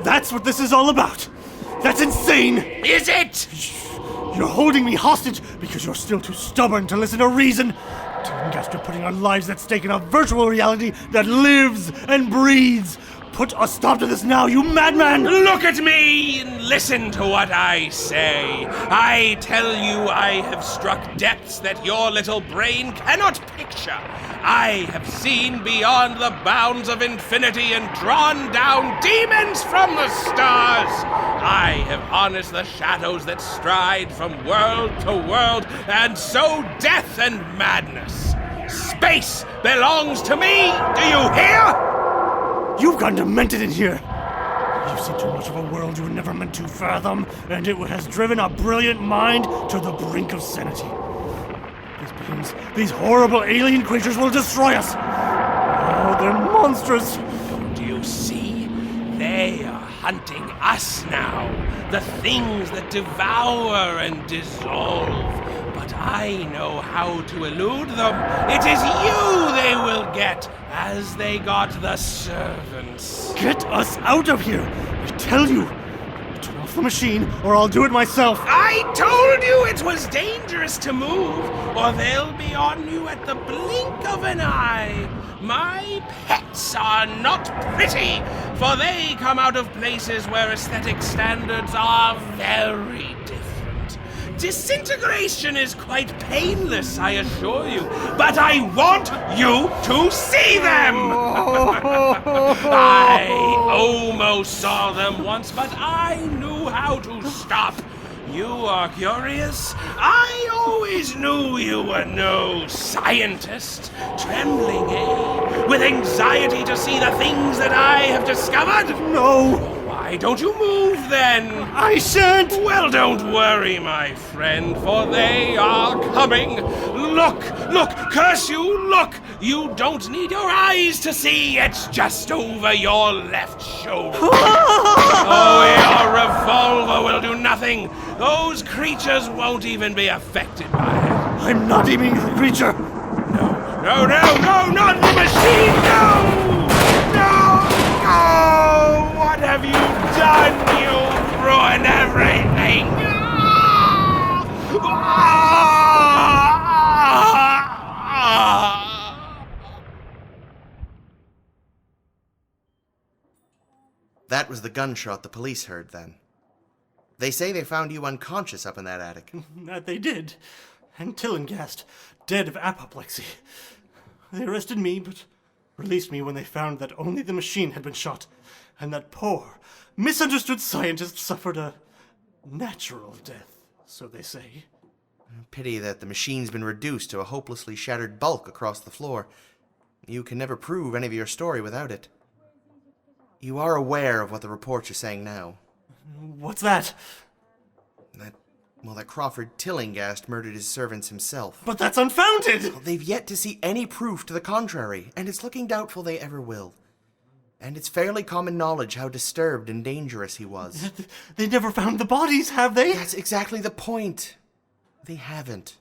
That's what this is all about. That's insane. Is it? You're holding me hostage because you're still too stubborn to listen to reason. Tillinghast, you're putting our lives at stake in a virtual reality that lives and breathes. Put a stop to this now, you madman! Look at me and listen to what I say. I tell you I have struck depths that your little brain cannot picture. I have seen beyond the bounds of infinity and drawn down demons from the stars. I have harnessed the shadows that stride from world to world and sow death and madness. Space belongs to me, do you hear? You've gone demented in here. You've seen too much of a world you were never meant to fathom, and it has driven a brilliant mind to the brink of sanity. These beings, these horrible alien creatures will destroy us. Oh, they're monstrous. Don't you see? They are hunting us now. The things that devour and dissolve. But I know how to elude them. It is you they will get, as they got the servants. Get us out of here! I tell you! Turn off the machine, or I'll do it myself! I told you it was dangerous to move, or they'll be on you at the blink of an eye. My pets are not pretty, for they come out of places where aesthetic standards are very different. Disintegration is quite painless, I assure you, but I want you to see them! I almost saw them once, but I knew how to stop. You are curious? I always knew you were no scientist. Trembling, eh? With anxiety to see the things that I have discovered? No! Why don't you move, then? I shan't! Well, don't worry, my friend, for they are coming. Look, curse you, look! You don't need your eyes to see. It's just over your left shoulder. Oh, your revolver will do nothing. Those creatures won't even be affected by it. I'm not aiming at the creature. No, not the machine, no! What have you done? You've ruined everything! That was the gunshot the police heard then. They say they found you unconscious up in that attic. That they did. And Tillinghast, dead of apoplexy. They arrested me, but released me when they found that only the machine had been shot, and that poor, misunderstood scientist suffered a natural death, so they say. Pity that the machine's been reduced to a hopelessly shattered bulk across the floor. You can never prove any of your story without it. You are aware of what the reports are saying now. What's that? That Crawford Tillinghast murdered his servants himself. But that's unfounded! Well, they've yet to see any proof to the contrary, and it's looking doubtful they ever will. And it's fairly common knowledge how disturbed and dangerous he was. They never found the bodies, have they? That's exactly the point. They haven't.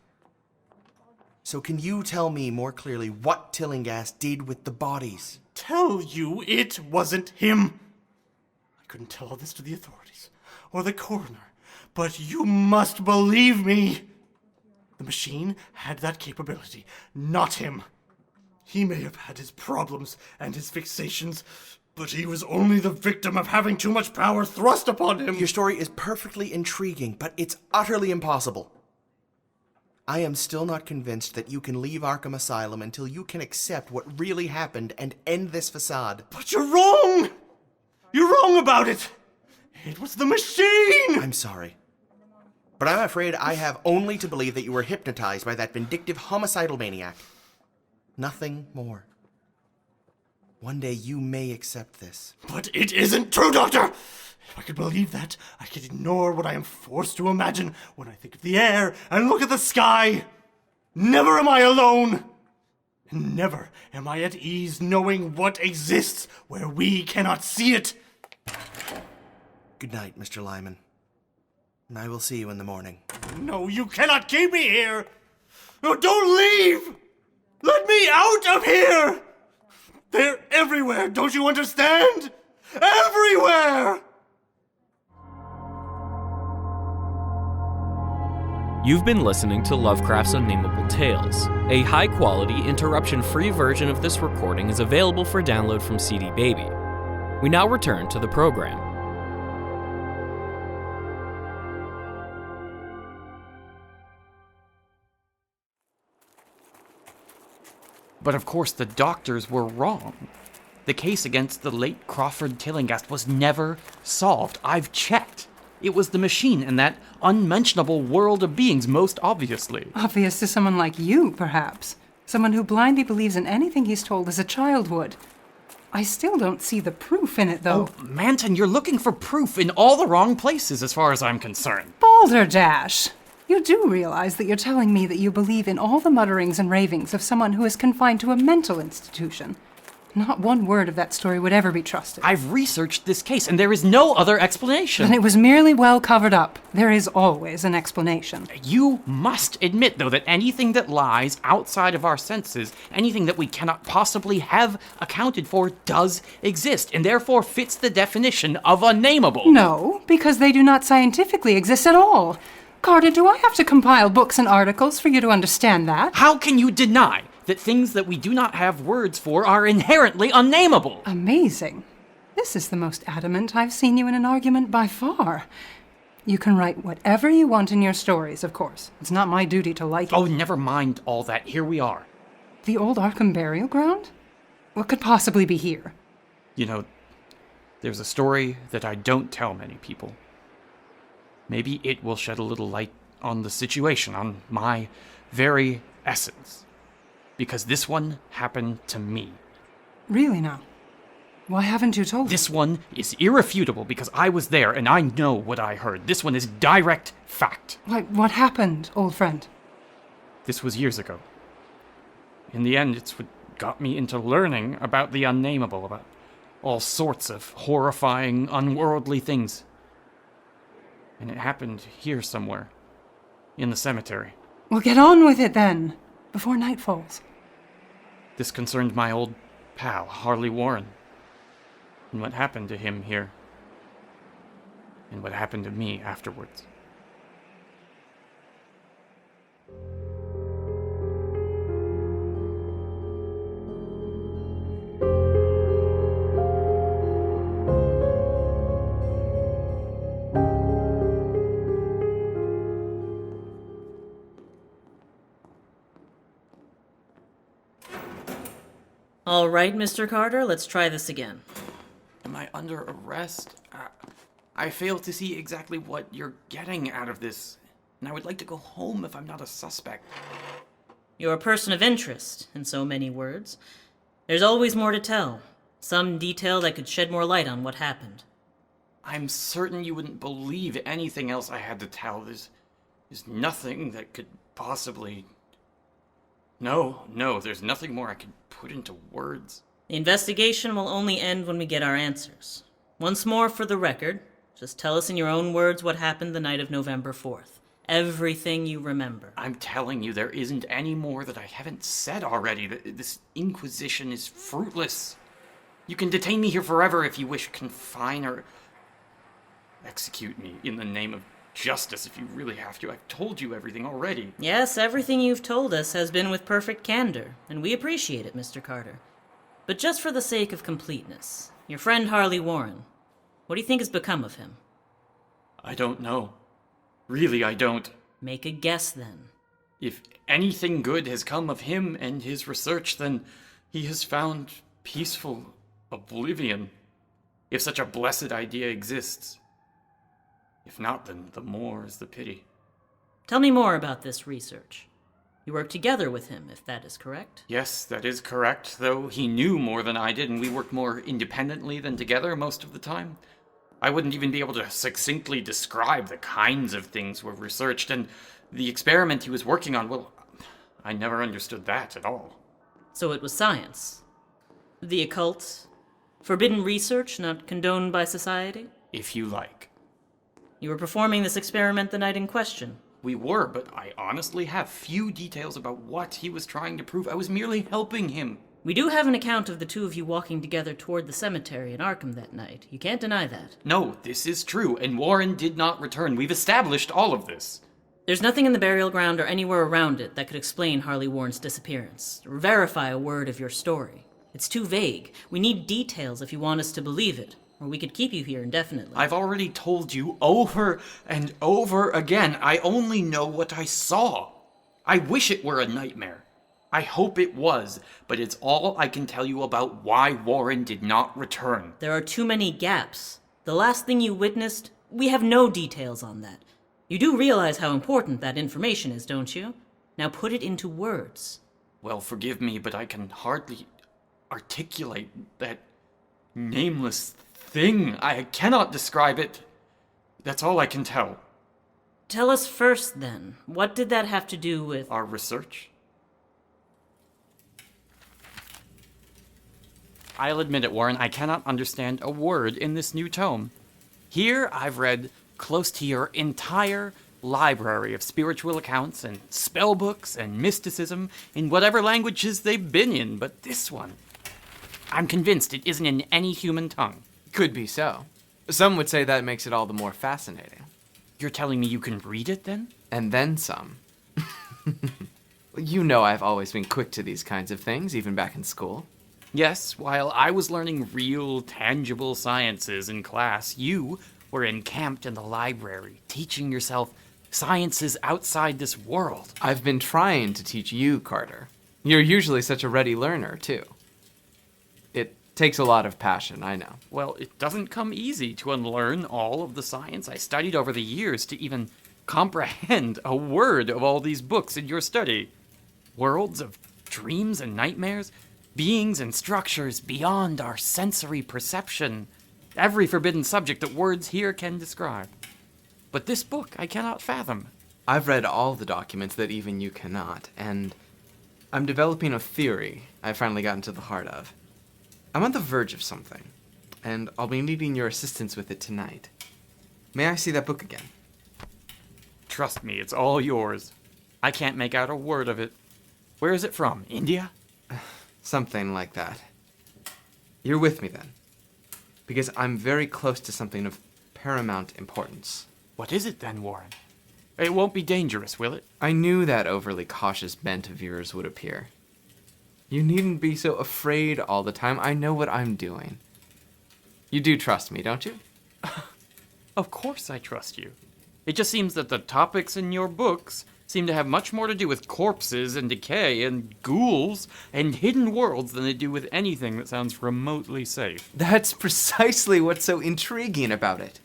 So can you tell me more clearly what Tillinghast did with the bodies? Tell you it wasn't him. I couldn't tell all this to the authorities or the coroner, but you must believe me. The machine had that capability, not him. He may have had his problems and his fixations, but he was only the victim of having too much power thrust upon him. Your story is perfectly intriguing, but it's utterly impossible. I am still not convinced that you can leave Arkham Asylum until you can accept what really happened and end this facade. But you're wrong! You're wrong about it! It was the machine! I'm sorry. But I'm afraid I have only to believe that you were hypnotized by that vindictive homicidal maniac. Nothing more. One day you may accept this. But it isn't true, Doctor! If I could believe that, I could ignore what I am forced to imagine when I think of the air and look at the sky. Never am I alone! And never am I at ease knowing what exists where we cannot see it. Good night, Mr. Lyman. And I will see you in the morning. No, you cannot keep me here! No, don't leave! Let me out of here! They're everywhere, don't you understand? Everywhere! You've been listening to Lovecraft's Unnamable Tales. A high-quality, interruption-free version of this recording is available for download from CD Baby. We now return to the program. But of course the doctors were wrong. The case against the late Crawford Tillinghast was never solved. I've checked. It was the machine in that unmentionable world of beings, most obviously. Obvious to someone like you, perhaps. Someone who blindly believes in anything he's told as a child would. I still don't see the proof in it, though. Oh, Manton, you're looking for proof in all the wrong places as far as I'm concerned. Balderdash! You do realize that you're telling me that you believe in all the mutterings and ravings of someone who is confined to a mental institution. Not one word of that story would ever be trusted. I've researched this case, and there is no other explanation. And it was merely well covered up. There is always an explanation. You must admit, though, that anything that lies outside of our senses, anything that we cannot possibly have accounted for, does exist, and therefore fits the definition of unnamable. No, because they do not scientifically exist at all. Carter, do I have to compile books and articles for you to understand that? How can you deny that things that we do not have words for are inherently unnamable? Amazing. This is the most adamant I've seen you in an argument by far. You can write whatever you want in your stories, of course. It's not my duty to like it. Oh, never mind all that. Here we are. The old Arkham burial ground? What could possibly be here? You know, there's a story that I don't tell many people. Maybe it will shed a little light on the situation, on my very essence. Because this one happened to me. Really now? Why haven't you told me? This one is irrefutable because I was there and I know what I heard. This one is direct fact. What happened, old friend? This was years ago. In the end, it's what got me into learning about the unnamable, about all sorts of horrifying, unworldly things. And it happened here somewhere, in the cemetery. Well, get on with it then, before night falls. This concerned my old pal, Harley Warren, and what happened to him here, and what happened to me afterwards. All right, Mr. Carter, let's try this again. Am I under arrest? I fail to see exactly what you're getting out of this, and I would like to go home if I'm not a suspect. You're a person of interest, in so many words. There's always more to tell. Some detail that could shed more light on what happened. I'm certain you wouldn't believe anything else I had to tell. There's nothing that could possibly... No, there's nothing more I could put into words. The investigation will only end when we get our answers. Once more for the record, just tell us in your own words what happened the night of November 4th. Everything you remember. I'm telling you, there isn't any more that I haven't said already. This Inquisition is fruitless. You can detain me here forever if you wish, confine or execute me in the name of Justus if you really have to. I've told you everything already. Yes, everything you've told us has been with perfect candor, and we appreciate it, Mr. Carter. But just for the sake of completeness, your friend Harley Warren, what do you think has become of him? I don't know. Really, I don't. Make a guess, then. If anything good has come of him and his research, then he has found peaceful oblivion. If such a blessed idea exists. If not, then the more is the pity. Tell me more about this research. You worked together with him, if that is correct. Yes, that is correct, though he knew more than I did, and we worked more independently than together most of the time. I wouldn't even be able to succinctly describe the kinds of things were researched, and the experiment he was working on, well, I never understood that at all. So it was science. The occult. Forbidden research not condoned by society? If you like. You were performing this experiment the night in question. We were, but I honestly have few details about what he was trying to prove. I was merely helping him. We do have an account of the two of you walking together toward the cemetery in Arkham that night. You can't deny that. No, this is true, and Warren did not return. We've established all of this. There's nothing in the burial ground or anywhere around it that could explain Harley Warren's disappearance, or verify a word of your story. It's too vague. We need details if you want us to believe it, or we could keep you here indefinitely. I've already told you over and over again. I only know what I saw. I wish it were a nightmare. I hope it was, but it's all I can tell you about why Warren did not return. There are too many gaps. The last thing you witnessed, we have no details on that. You do realize how important that information is, don't you? Now put it into words. Well, forgive me, but I can hardly articulate that nameless thing. I cannot describe it. That's all I can tell. Tell us first, then. What did that have to do with our research? I'll admit it, Warren, I cannot understand a word in this new tome. Here I've read close to your entire library of spiritual accounts and spell books and mysticism in whatever languages they've been in, but this one, I'm convinced it isn't in any human tongue. Could be so. Some would say that makes it all the more fascinating. You're telling me you can read it, then? And then some. You know I've always been quick to these kinds of things, even back in school. Yes, while I was learning real, tangible sciences in class, you were encamped in the library, teaching yourself sciences outside this world. I've been trying to teach you, Carter. You're usually such a ready learner, too. It takes a lot of passion, I know. Well, it doesn't come easy to unlearn all of the science I studied over the years to even comprehend a word of all these books in your study. Worlds of dreams and nightmares, beings and structures beyond our sensory perception. Every forbidden subject that words here can describe. But this book I cannot fathom. I've read all the documents that even you cannot, and I'm developing a theory I've finally gotten to the heart of. I'm on the verge of something, and I'll be needing your assistance with it tonight. May I see that book again? Trust me, it's all yours. I can't make out a word of it. Where is it from? India? Something like that. You're with me then, because I'm very close to something of paramount importance. What is it then, Warren? It won't be dangerous, will it? I knew that overly cautious bent of yours would appear. You needn't be so afraid all the time. I know what I'm doing. You do trust me, don't you? Of course I trust you. It just seems that the topics in your books seem to have much more to do with corpses and decay and ghouls and hidden worlds than they do with anything that sounds remotely safe. That's precisely what's so intriguing about it.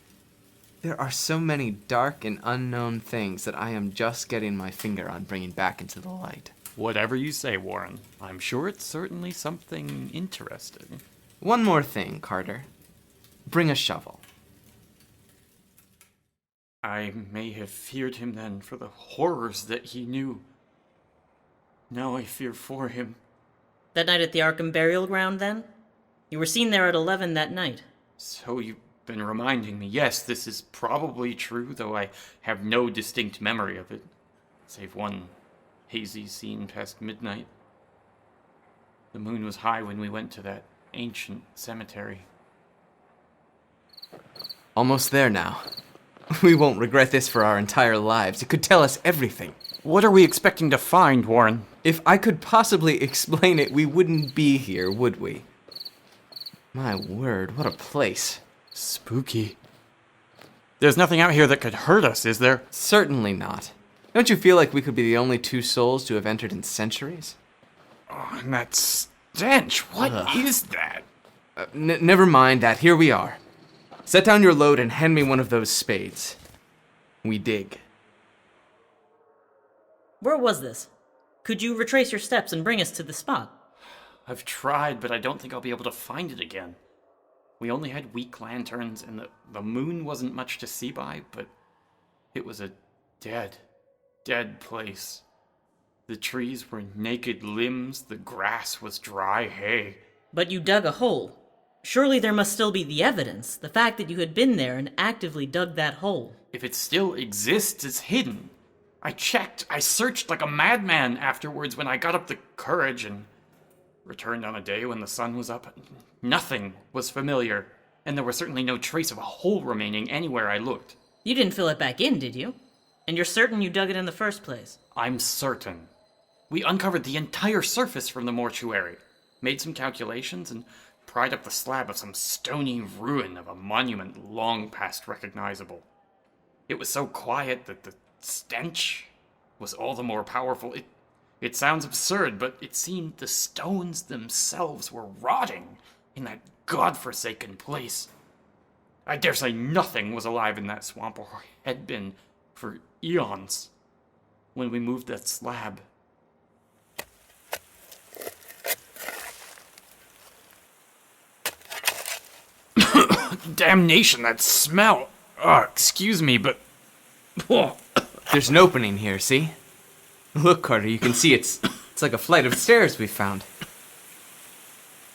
There are so many dark and unknown things that I am just getting my finger on bringing back into the light. Whatever you say, Warren. I'm sure it's certainly something interesting. One more thing, Carter. Bring a shovel. I may have feared him then for the horrors that he knew. Now I fear for him. That night at the Arkham burial ground, then? You were seen there at 11 that night. So you've been reminding me. Yes, this is probably true, though I have no distinct memory of it, save one hazy scene past midnight. The moon was high when we went to that ancient cemetery. Almost there now. We won't regret this for our entire lives. It could tell us everything. What are we expecting to find, Warren? If I could possibly explain it, we wouldn't be here, would we? My word, what a place. Spooky. There's nothing out here that could hurt us, is there? Certainly not. Don't you feel like we could be the only two souls to have entered in centuries? Oh, and that stench. What is that? Never mind that. Here we are. Set down your load and hand me one of those spades. We dig. Where was this? Could you retrace your steps and bring us to the spot? I've tried, but I don't think I'll be able to find it again. We only had weak lanterns, and the moon wasn't much to see by, but it was a dead place. The trees were naked limbs, the grass was dry hay. But you dug a hole. Surely there must still be the evidence, the fact that you had been there and actively dug that hole. If it still exists, it's hidden. I checked, I searched like a madman afterwards when I got up the courage and returned on a day when the sun was up. Nothing was familiar, and there was certainly no trace of a hole remaining anywhere I looked. You didn't fill it back in, did you? And you're certain you dug it in the first place? I'm certain. We uncovered the entire surface from the mortuary, made some calculations, and pried up the slab of some stony ruin of a monument long past recognizable. It was so quiet that the stench was all the more powerful. It sounds absurd, but it seemed the stones themselves were rotting in that godforsaken place. I dare say nothing was alive in that swamp, or had been for eons. When we moved that slab, damnation, that smell! Excuse me, but... There's an opening here, see? Look, Carter, you can see it's like a flight of stairs we found.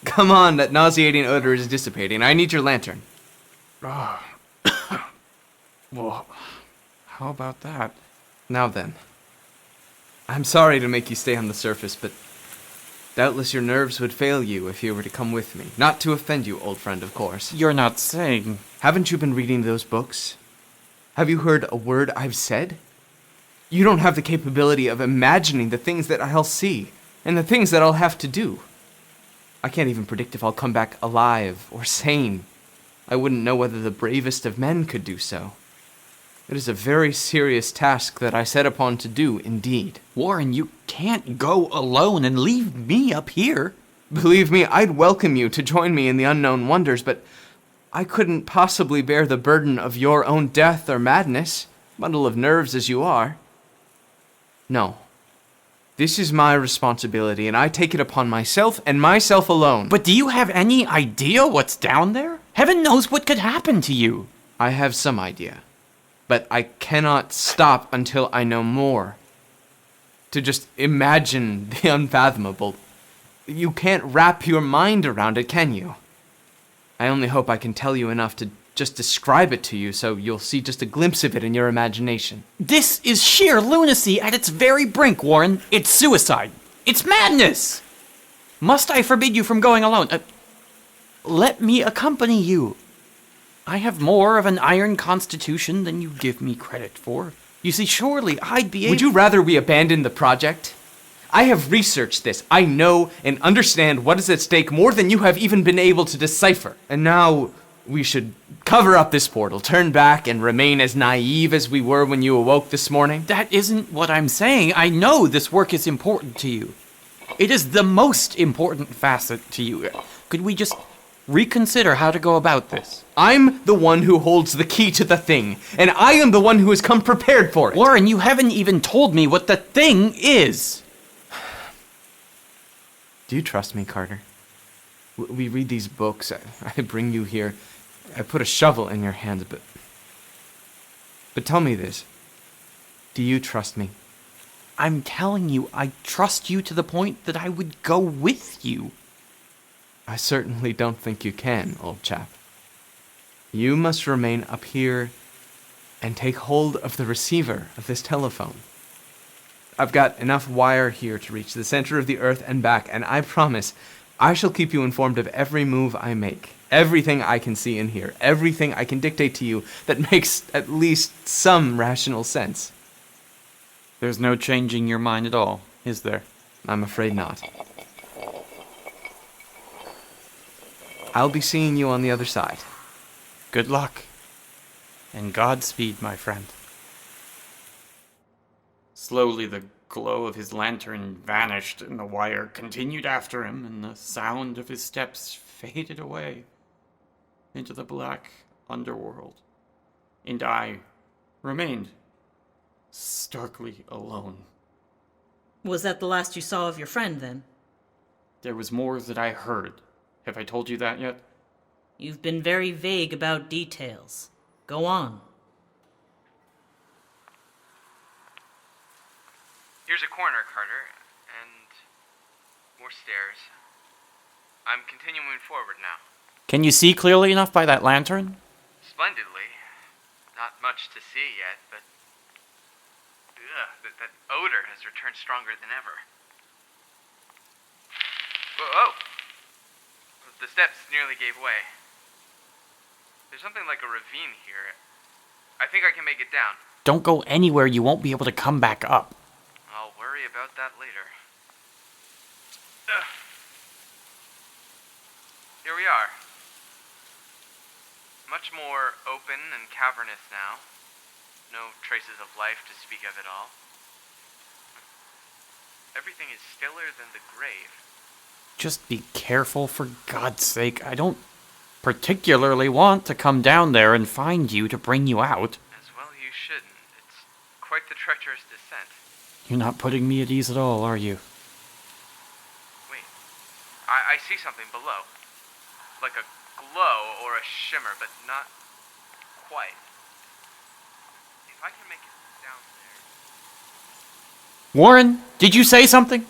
Come on, that nauseating odor is dissipating. I need your lantern. Well, how about that? Now then. I'm sorry to make you stay on the surface, but doubtless your nerves would fail you if you were to come with me. Not to offend you, old friend, of course. You're not saying... Haven't you been reading those books? Have you heard a word I've said? You don't have the capability of imagining the things that I'll see, and the things that I'll have to do. I can't even predict if I'll come back alive or sane. I wouldn't know whether the bravest of men could do so. It is a very serious task that I set upon to do, indeed. Warren, you can't go alone and leave me up here. Believe me, I'd welcome you to join me in the unknown wonders, but I couldn't possibly bear the burden of your own death or madness, bundle of nerves as you are. No. This is my responsibility, and I take it upon myself and myself alone. But do you have any idea what's down there? Heaven knows what could happen to you. I have some idea, but I cannot stop until I know more. To just imagine the unfathomable, you can't wrap your mind around it, can you? I only hope I can tell you enough to just describe it to you so you'll see just a glimpse of it in your imagination. This is sheer lunacy at its very brink, Warren. It's suicide. It's madness. Must I forbid you from going alone? Let me accompany you. I have more of an iron constitution than you give me credit for. You see, surely I'd be able... Would you rather we abandon the project? I have researched this. I know and understand what is at stake more than you have even been able to decipher. And now we should cover up this portal, turn back, and remain as naive as we were when you awoke this morning? That isn't what I'm saying. I know this work is important to you. It is the most important facet to you. Could we just reconsider how to go about this? I'm the one who holds the key to the thing, and I am the one who has come prepared for it. Warren, you haven't even told me what the thing is. Do you trust me, Carter? We read these books. I bring you here. I put a shovel in your hands, but tell me this. Do you trust me? I'm telling you, I trust you to the point that I would go with you. I certainly don't think you can, old chap. You must remain up here and take hold of the receiver of this telephone. I've got enough wire here to reach the center of the earth and back, and I promise I shall keep you informed of every move I make, everything I can see and hear, everything I can dictate to you that makes at least some rational sense. There's no changing your mind at all, is there? I'm afraid not. I'll be seeing you on the other side. Good luck, and Godspeed, my friend. Slowly the glow of his lantern vanished, and the wire continued after him, and the sound of his steps faded away into the black underworld. And I remained starkly alone. Was that the last you saw of your friend, then? There was more that I heard. Have I told you that yet? You've been very vague about details. Go on. Here's a corner, Carter, and more stairs. I'm continuing forward now. Can you see clearly enough by that lantern? Splendidly. Not much to see yet, but that odor has returned stronger than ever. Whoa! The steps nearly gave way. There's something like a ravine here. I think I can make it down. Don't go anywhere you won't be able to come back up. I'll worry about that later. Here we are. Much more open and cavernous now. No traces of life to speak of at all. Everything is stiller than the grave. Just be careful, for God's sake. I don't particularly want to come down there and find you to bring you out. As well you shouldn't. It's quite the treacherous descent. You're not putting me at ease at all, are you? Wait. I see something below. Like a glow or a shimmer, but not quite. If I can make it down there... Warren, did you say something?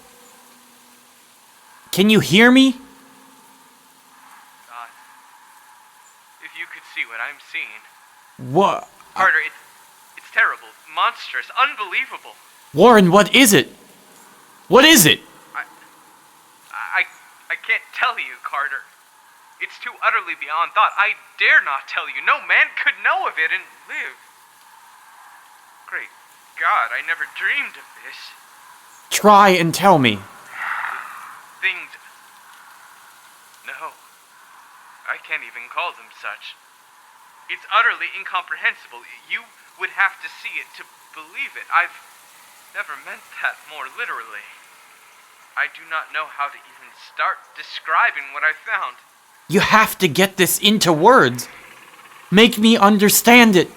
Can you hear me? If you could see what I'm seeing. What? Carter, it's terrible, monstrous, unbelievable. Warren, what is it? What is it? I can't tell you, Carter. It's too utterly beyond thought. I dare not tell you. No man could know of it and live. Great God, I never dreamed of this. Try and tell me. Things... No. I can't even call them such. It's utterly incomprehensible. You would have to see it to believe it. I've never meant that more literally. I do not know how to even start describing what I found. You have to get this into words. Make me understand it.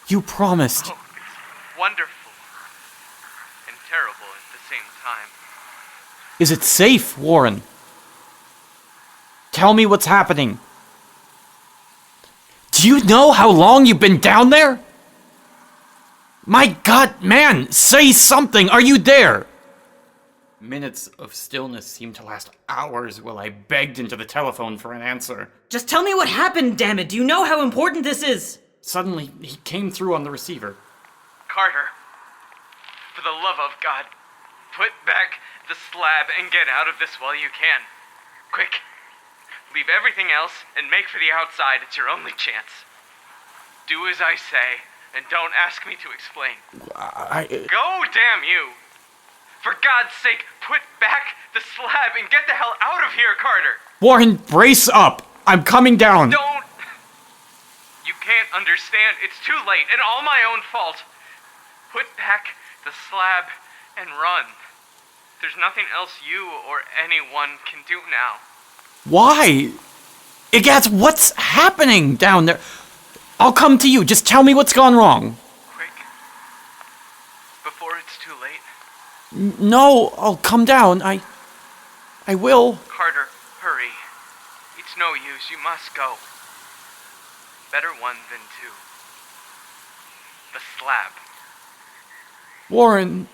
You promised. Oh, it's wonderful and terrible at the same time. Is it safe, Warren? Tell me what's happening. Do you know how long you've been down there? My God, man, say something. Are you there? Minutes of stillness seemed to last hours while I begged into the telephone for an answer. Just tell me what happened, damn it! Do you know how important this is? Suddenly, he came through on the receiver. Carter, for the love of God, put back the slab and get out of this while you can. Quick. Leave everything else and make for the outside. It's your only chance. Do as I say, and don't ask me to explain. Go, damn you! For God's sake, put back the slab and get the hell out of here, Carter! Warren, brace up! I'm coming down! Don't! You can't understand. It's too late, and all my own fault. Put back the slab and run. There's nothing else you or anyone can do now. Why? Egad, what's happening down there? I'll come to you. Just tell me what's gone wrong. Quick. Before it's too late. No, I'll come down. I will. Carter, hurry. It's no use. You must go. Better one than two. The slab. Warren.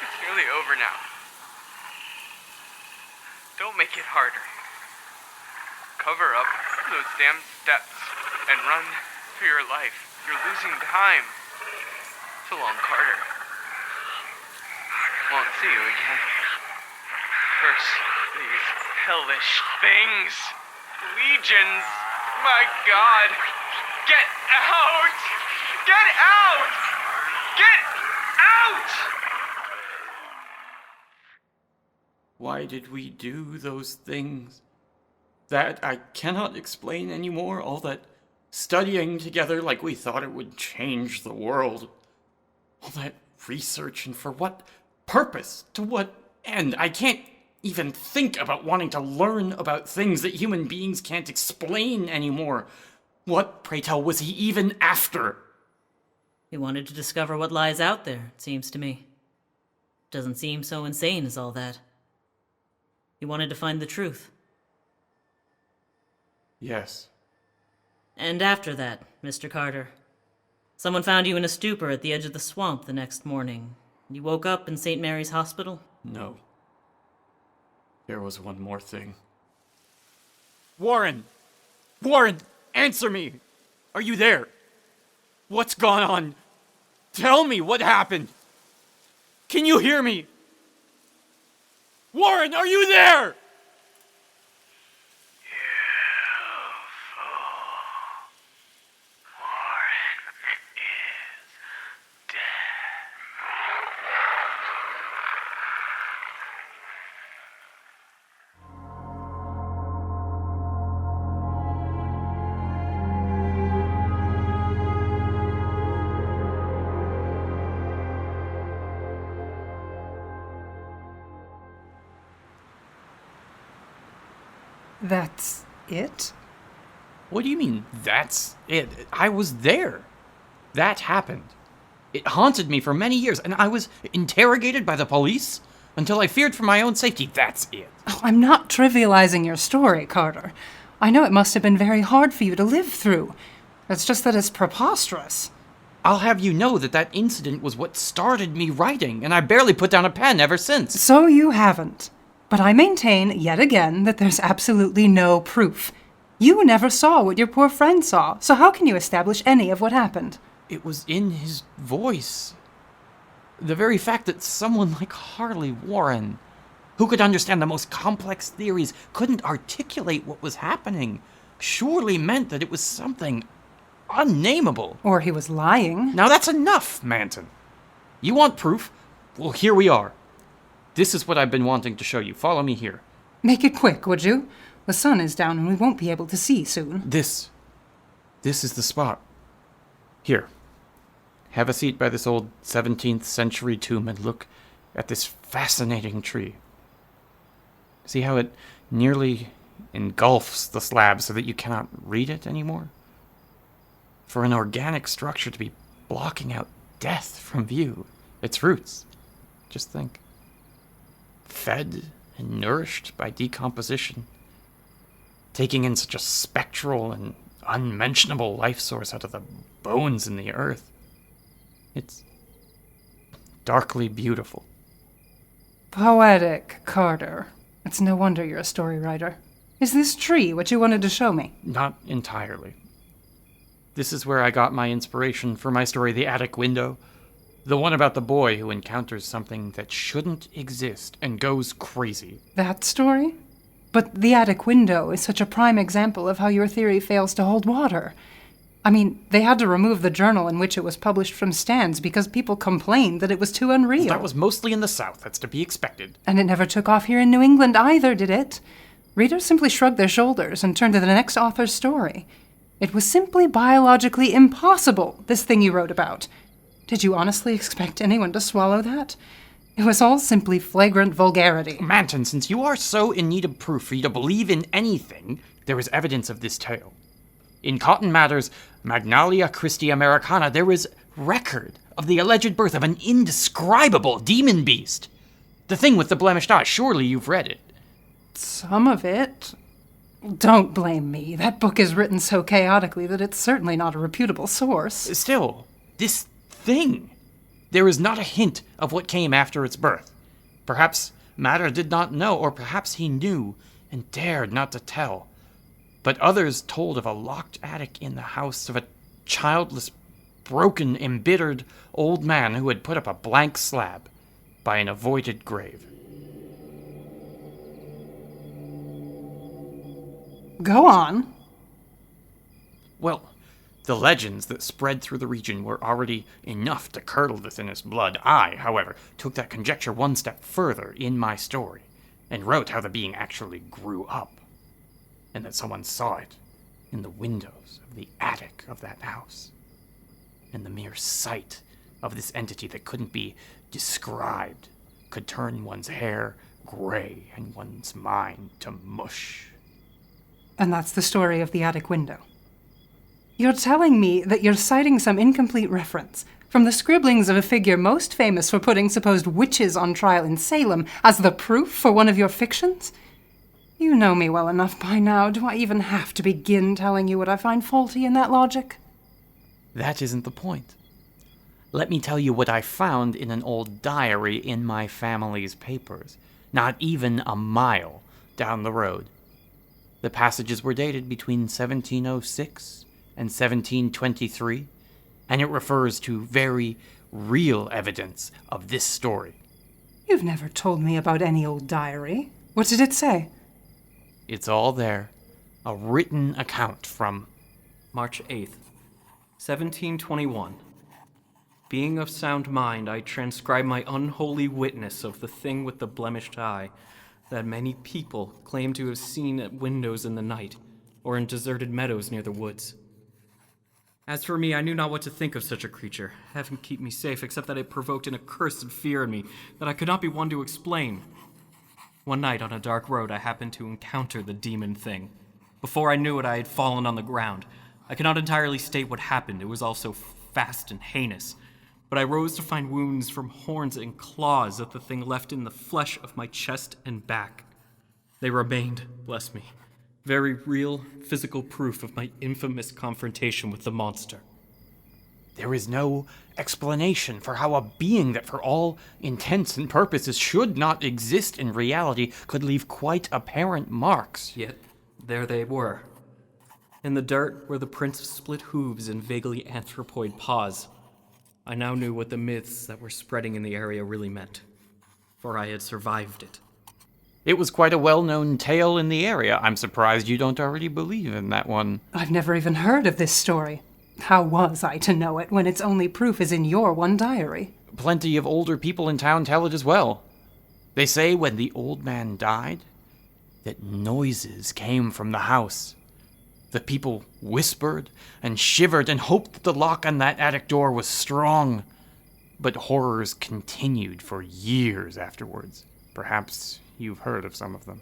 It's nearly over now. Don't make it harder. Cover up those damn steps and run for your life. You're losing time. So long, Carter. Won't see you again. Curse these hellish things. Legions. My God. Get out! Get out! Get out! Why did we do those things? That I cannot explain anymore, all that studying together like we thought it would change the world. All that research, and for what purpose? To what end? I can't even think about wanting to learn about things that human beings can't explain anymore. What, pray tell, was he even after? He wanted to discover what lies out there, it seems to me. Doesn't seem so insane as all that. He wanted to find the truth. Yes. And after that, Mr. Carter, someone found you in a stupor at the edge of the swamp the next morning. You woke up in St. Mary's Hospital? No. There was one more thing. Warren! Warren, answer me! Are you there? What's gone on? Tell me what happened! Can you hear me? Warren, are you there? That's it? What do you mean, that's it? I was there. That happened. It haunted me for many years, and I was interrogated by the police until I feared for my own safety. That's it. Oh, I'm not trivializing your story, Carter. I know it must have been very hard for you to live through. It's just that it's preposterous. I'll have you know that that incident was what started me writing, and I barely put down a pen ever since. So you haven't. But I maintain, yet again, that there's absolutely no proof. You never saw what your poor friend saw, so how can you establish any of what happened? It was in his voice. The very fact that someone like Harley Warren, who could understand the most complex theories, couldn't articulate what was happening, surely meant that it was something unnameable. Or he was lying. Now that's enough, Manton. You want proof? Well, here we are. This is what I've been wanting to show you. Follow me here. Make it quick, would you? The sun is down and we won't be able to see soon. This is the spot. Here. Have a seat by this old 17th century tomb and look at this fascinating tree. See how it nearly engulfs the slab so that you cannot read it anymore? For an organic structure to be blocking out death from view, its roots, just think. Fed and nourished by decomposition, taking in such a spectral and unmentionable life source out of the bones in the earth. It's darkly beautiful. Poetic, Carter. It's no wonder you're a story writer. Is this tree what you wanted to show me? Not entirely. This is where I got my inspiration for my story, The Attic Window. The one about the boy who encounters something that shouldn't exist and goes crazy. That story? But The Attic Window is such a prime example of how your theory fails to hold water. I mean, they had to remove the journal in which it was published from stands because people complained that it was too unreal. That was mostly in the South, that's to be expected. And it never took off here in New England either, did it? Readers simply shrugged their shoulders and turned to the next author's story. It was simply biologically impossible, this thing you wrote about. Did you honestly expect anyone to swallow that? It was all simply flagrant vulgarity. Manton, since you are so in need of proof for you to believe in anything, there is evidence of this tale. In Cotton Mather's Magnalia Christi Americana, there is record of the alleged birth of an indescribable demon beast. The thing with the blemished eye, surely you've read it. Some of it. Don't blame me. That book is written so chaotically that it's certainly not a reputable source. Still, this thing. There is not a hint of what came after its birth. Perhaps Mather did not know, or perhaps he knew and dared not to tell. But others told of a locked attic in the house of a childless, broken, embittered old man who had put up a blank slab by an avoided grave. Go on. Well, the legends that spread through the region were already enough to curdle the thinnest blood. I, however, took that conjecture one step further in my story, and wrote how the being actually grew up, and that someone saw it, in the windows of the attic of that house. And the mere sight of this entity that couldn't be described could turn one's hair gray and one's mind to mush. And that's the story of the attic window. You're telling me that you're citing some incomplete reference from the scribblings of a figure most famous for putting supposed witches on trial in Salem as the proof for one of your fictions? You know me well enough by now. Do I even have to begin telling you what I find faulty in that logic? That isn't the point. Let me tell you what I found in an old diary in my family's papers, not even a mile down the road. The passages were dated between 1706 and 1723, and it refers to very real evidence of this story. You've never told me about any old diary. What did it say? It's all there. A written account from March 8th, 1721. Being of sound mind, I transcribe my unholy witness of the thing with the blemished eye that many people claim to have seen at windows in the night or in deserted meadows near the woods. As for me, I knew not what to think of such a creature. Heaven keep me safe, except that it provoked an accursed fear in me that I could not be one to explain. One night on a dark road, I happened to encounter the demon thing. Before I knew it, I had fallen on the ground. I cannot entirely state what happened. It was all so fast and heinous. But I rose to find wounds from horns and claws that the thing left in the flesh of my chest and back. They remained, bless me, very real physical proof of my infamous confrontation with the monster. There is no explanation for how a being that for all intents and purposes should not exist in reality could leave quite apparent marks. Yet, there they were. In the dirt were the prints of split hooves and vaguely anthropoid paws. I now knew what the myths that were spreading in the area really meant, for I had survived it. It was quite a well-known tale in the area. I'm surprised you don't already believe in that one. I've never even heard of this story. How was I to know it when its only proof is in your one diary? Plenty of older people in town tell it as well. They say when the old man died, that noises came from the house. The people whispered and shivered and hoped that the lock on that attic door was strong. But horrors continued for years afterwards. Perhaps you've heard of some of them.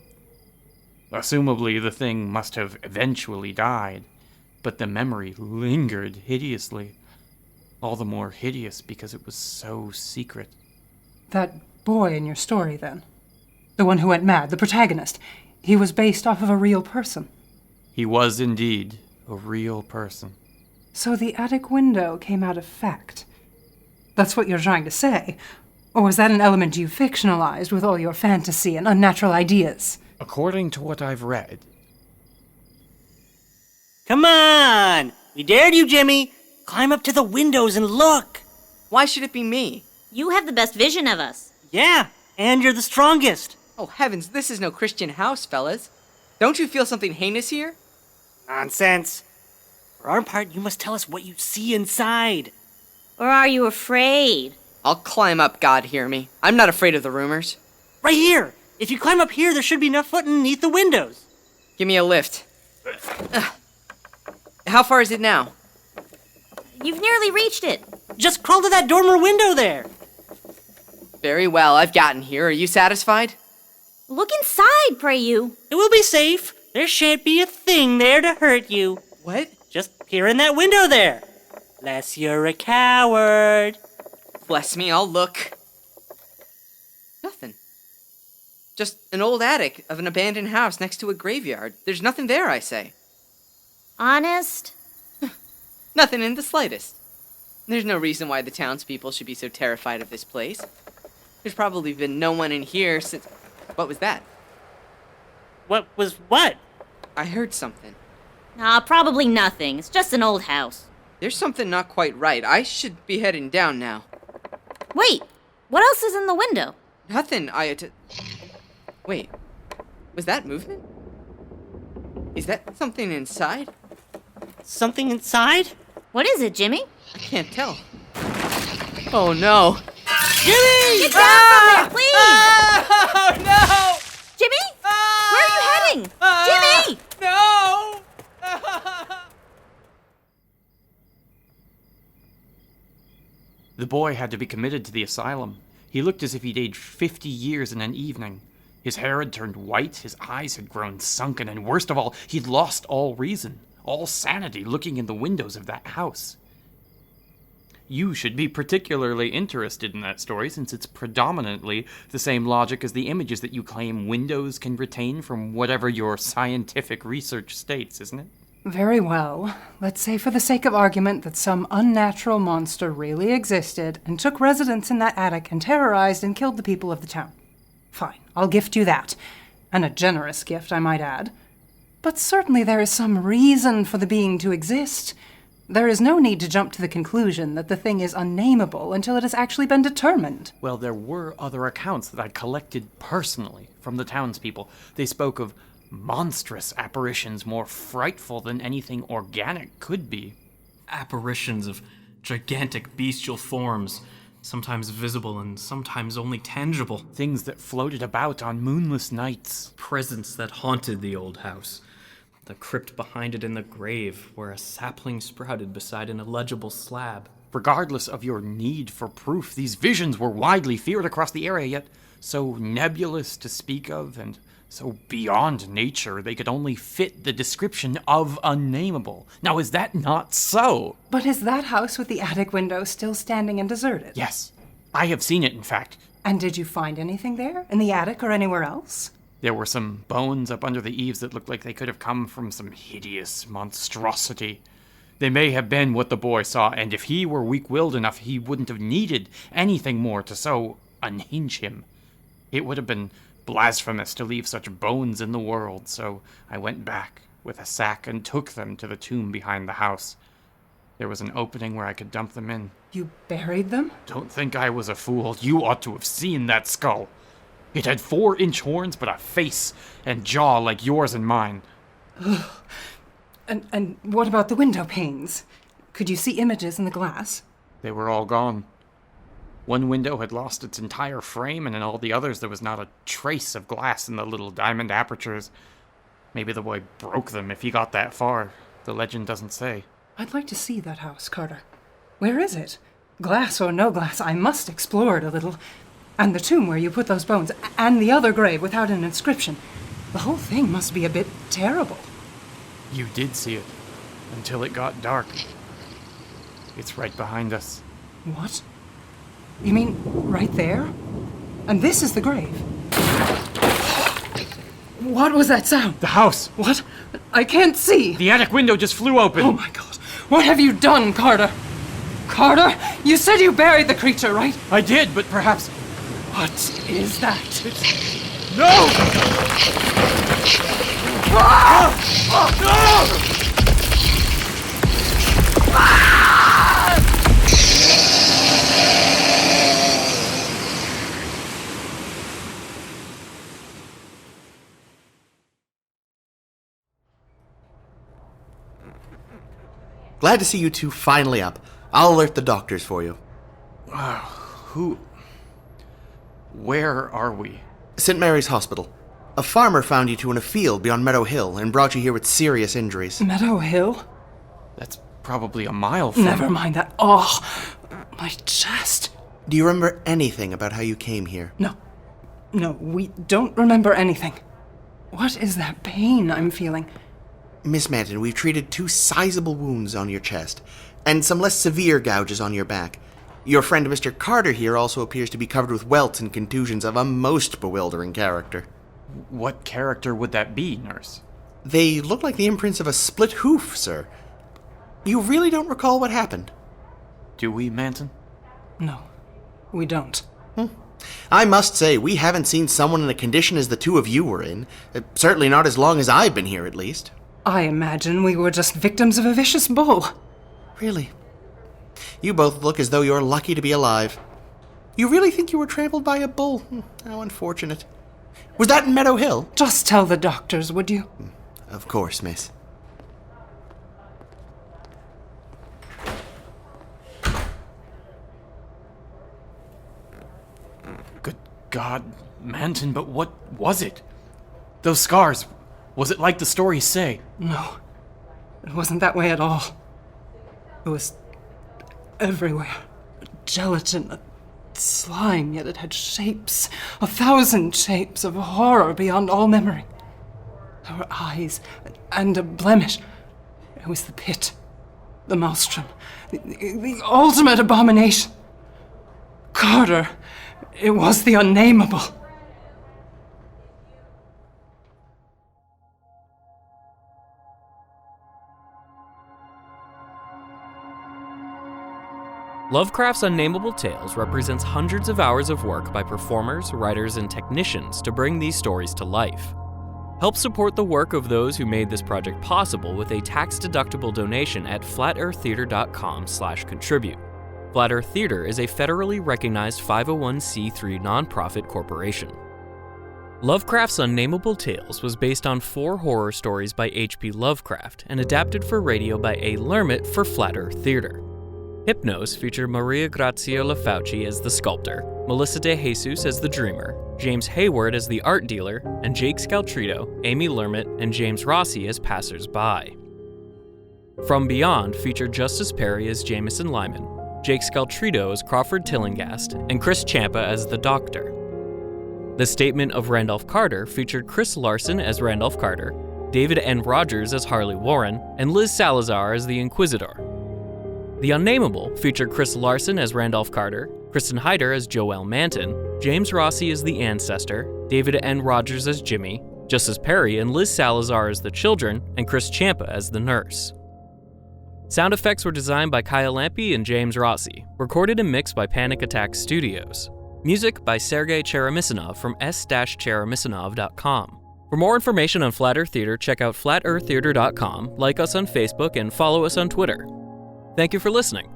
Assumably, the thing must have eventually died, but the memory lingered hideously. All the more hideous because it was so secret. That boy in your story, then? The one who went mad, the protagonist. He was based off of a real person. He was indeed a real person. So the attic window came out of fact. That's what you're trying to say. Or was that an element you fictionalized with all your fantasy and unnatural ideas? According to what I've read. Come on! We dared you, Jimmy! Climb up to the windows and look! Why should it be me? You have the best vision of us. Yeah, and you're the strongest. Oh, heavens, this is no Christian house, fellas. Don't you feel something heinous here? Nonsense. For our part, you must tell us what you see inside. Or are you afraid? I'll climb up, God hear me. I'm not afraid of the rumors. Right here! If you climb up here, there should be enough foot underneath the windows. Give me a lift. How far is it now? You've nearly reached it. Just crawl to that dormer window there. Very well, I've gotten here. Are you satisfied? Look inside, pray you. It will be safe. There shan't be a thing there to hurt you. What? Just peer in that window there. Unless you're a coward. Bless me, I'll look. Nothing. Just an old attic of an abandoned house next to a graveyard. There's nothing there, I say. Honest? Nothing in the slightest. There's no reason why the townspeople should be so terrified of this place. There's probably been no one in here since... What was that? What was what? I heard something. Probably nothing. It's just an old house. There's something not quite right. I should be heading down now. Wait, what else is in the window? Nothing. Wait, was that movement? Is that something inside? Something inside? What is it, Jimmy? I can't tell. Oh no. Jimmy! Get down from there, please! Oh no! Jimmy? Where are you heading? Jimmy! No! The boy had to be committed to the asylum. He looked as if he'd aged 50 years in an evening. His hair had turned white, his eyes had grown sunken, and worst of all, he'd lost all reason, all sanity looking in the windows of that house. You should be particularly interested in that story since it's predominantly the same logic as the images that you claim windows can retain from whatever your scientific research states, isn't it? Very well. Let's say for the sake of argument that some unnatural monster really existed and took residence in that attic and terrorized and killed the people of the town. Fine, I'll gift you that. And a generous gift, I might add. But certainly there is some reason for the being to exist. There is no need to jump to the conclusion that the thing is unnameable until it has actually been determined. Well, there were other accounts that I collected personally from the townspeople. They spoke of monstrous apparitions more frightful than anything organic could be. Apparitions of gigantic bestial forms, sometimes visible and sometimes only tangible. Things that floated about on moonless nights. Presence that haunted the old house. The crypt behind it in the grave, where a sapling sprouted beside an illegible slab. Regardless of your need for proof, these visions were widely feared across the area, yet so nebulous to speak of and so beyond nature they could only fit the description of unnameable. Now, is that not so? But is that house with the attic window still standing and deserted? Yes. I have seen it, in fact. And did you find anything there? In the attic or anywhere else? There were some bones up under the eaves that looked like they could have come from some hideous monstrosity. They may have been what the boy saw, and if he were weak-willed enough, he wouldn't have needed anything more to so unhinge him. It would have been blasphemous to leave such bones in the world, so I went back with a sack and took them to the tomb behind the house. There was an opening where I could dump them in. You buried them? Don't think I was a fool. You ought to have seen that skull. It had 4-inch horns, but a face and jaw like yours and mine. And what about the window panes? Could you see images in the glass? They were all gone. One window had lost its entire frame, and in all the others there was not a trace of glass in the little diamond apertures. Maybe the boy broke them if he got that far. The legend doesn't say. I'd like to see that house, Carter. Where is it? Glass or no glass, I must explore it a little. And the tomb where you put those bones, and the other grave without an inscription. The whole thing must be a bit terrible. You did see it, until it got dark. It's right behind us. What? You mean right there? And this is the grave? What was that sound? The house! What? I can't see! The attic window just flew open! Oh my god! What have you done, Carter? Carter? You said you buried the creature, right? I did, but perhaps... What is that? No! Glad to see you two finally up. I'll alert the doctors for you. Where are we? St. Mary's Hospital. A farmer found you two in a field beyond Meadow Hill and brought you here with serious injuries. Meadow Hill? That's probably a mile from... Never mind that. Oh, my chest. Do you remember anything about how you came here? No, we don't remember anything. What is that pain I'm feeling? Miss Manton, we've treated 2 sizable wounds on your chest, and some less severe gouges on your back. Your friend Mr. Carter here also appears to be covered with welts and contusions of a most bewildering character. What character would that be, nurse? They look like the imprints of a split hoof, sir. You really don't recall what happened? Do we, Manton? No, we don't. I must say, we haven't seen someone in a condition as the two of you were in. Certainly not as long as I've been here, at least. I imagine we were just victims of a vicious bull. Really? You both look as though you're lucky to be alive. You really think you were trampled by a bull? How unfortunate. Was that in Meadow Hill? Just tell the doctors, would you? Of course, miss. Good God, Manton, but what was it? Those scars, was it like the stories say? No, it wasn't that way at all. It was everywhere. gelatin, a slime, yet it had shapes, 1,000 shapes of horror beyond all memory. There were eyes, and a blemish. It was the pit, the maelstrom, the ultimate abomination. Carter, it was the Unnamable. Lovecraft's Unnamable Tales represents hundreds of hours of work by performers, writers, and technicians to bring these stories to life. Help support the work of those who made this project possible with a tax-deductible donation at flatearththeater.com/contribute. Flat Earth Theater is a federally recognized 501c3 nonprofit corporation. Lovecraft's Unnamable Tales was based on 4 horror stories by H.P. Lovecraft and adapted for radio by A. Lehrmitt for Flat Earth Theater. Hypnos featured Mariagrazia LaFauci as the Sculptor, Melissa De Jesus as the Dreamer, James Hayward as the Art Dealer, and Jake Scaltreto, Amy Lehrmitt, and James Rossi as passers-by. From Beyond featured Justus Perry as Jameson Lyman, Jake Scaltreto as Crawford Tillinghast, and Chris Chiampa as the Doctor. The Statement of Randolph Carter featured Chris Larson as Randolph Carter, David N. Rogers as Harley Warren, and Liz Salazar as the Inquisitor. The Unnamable featured Chris Larson as Randolph Carter, Kristen Heider as Joelle Manton, James Rossi as the Ancestor, David N. Rogers as Jimmy, Justus Perry and Liz Salazar as the Children, and Chris Chiampa as the Nurse. Sound effects were designed by Kyle Lampe and James Rossi, recorded and mixed by Panic Attack Studios. Music by Sergei Cheremisinov from s-cheremisinov.com. For more information on Flat Earth Theater, check out flatearththeater.com, like us on Facebook, and follow us on Twitter. Thank you for listening.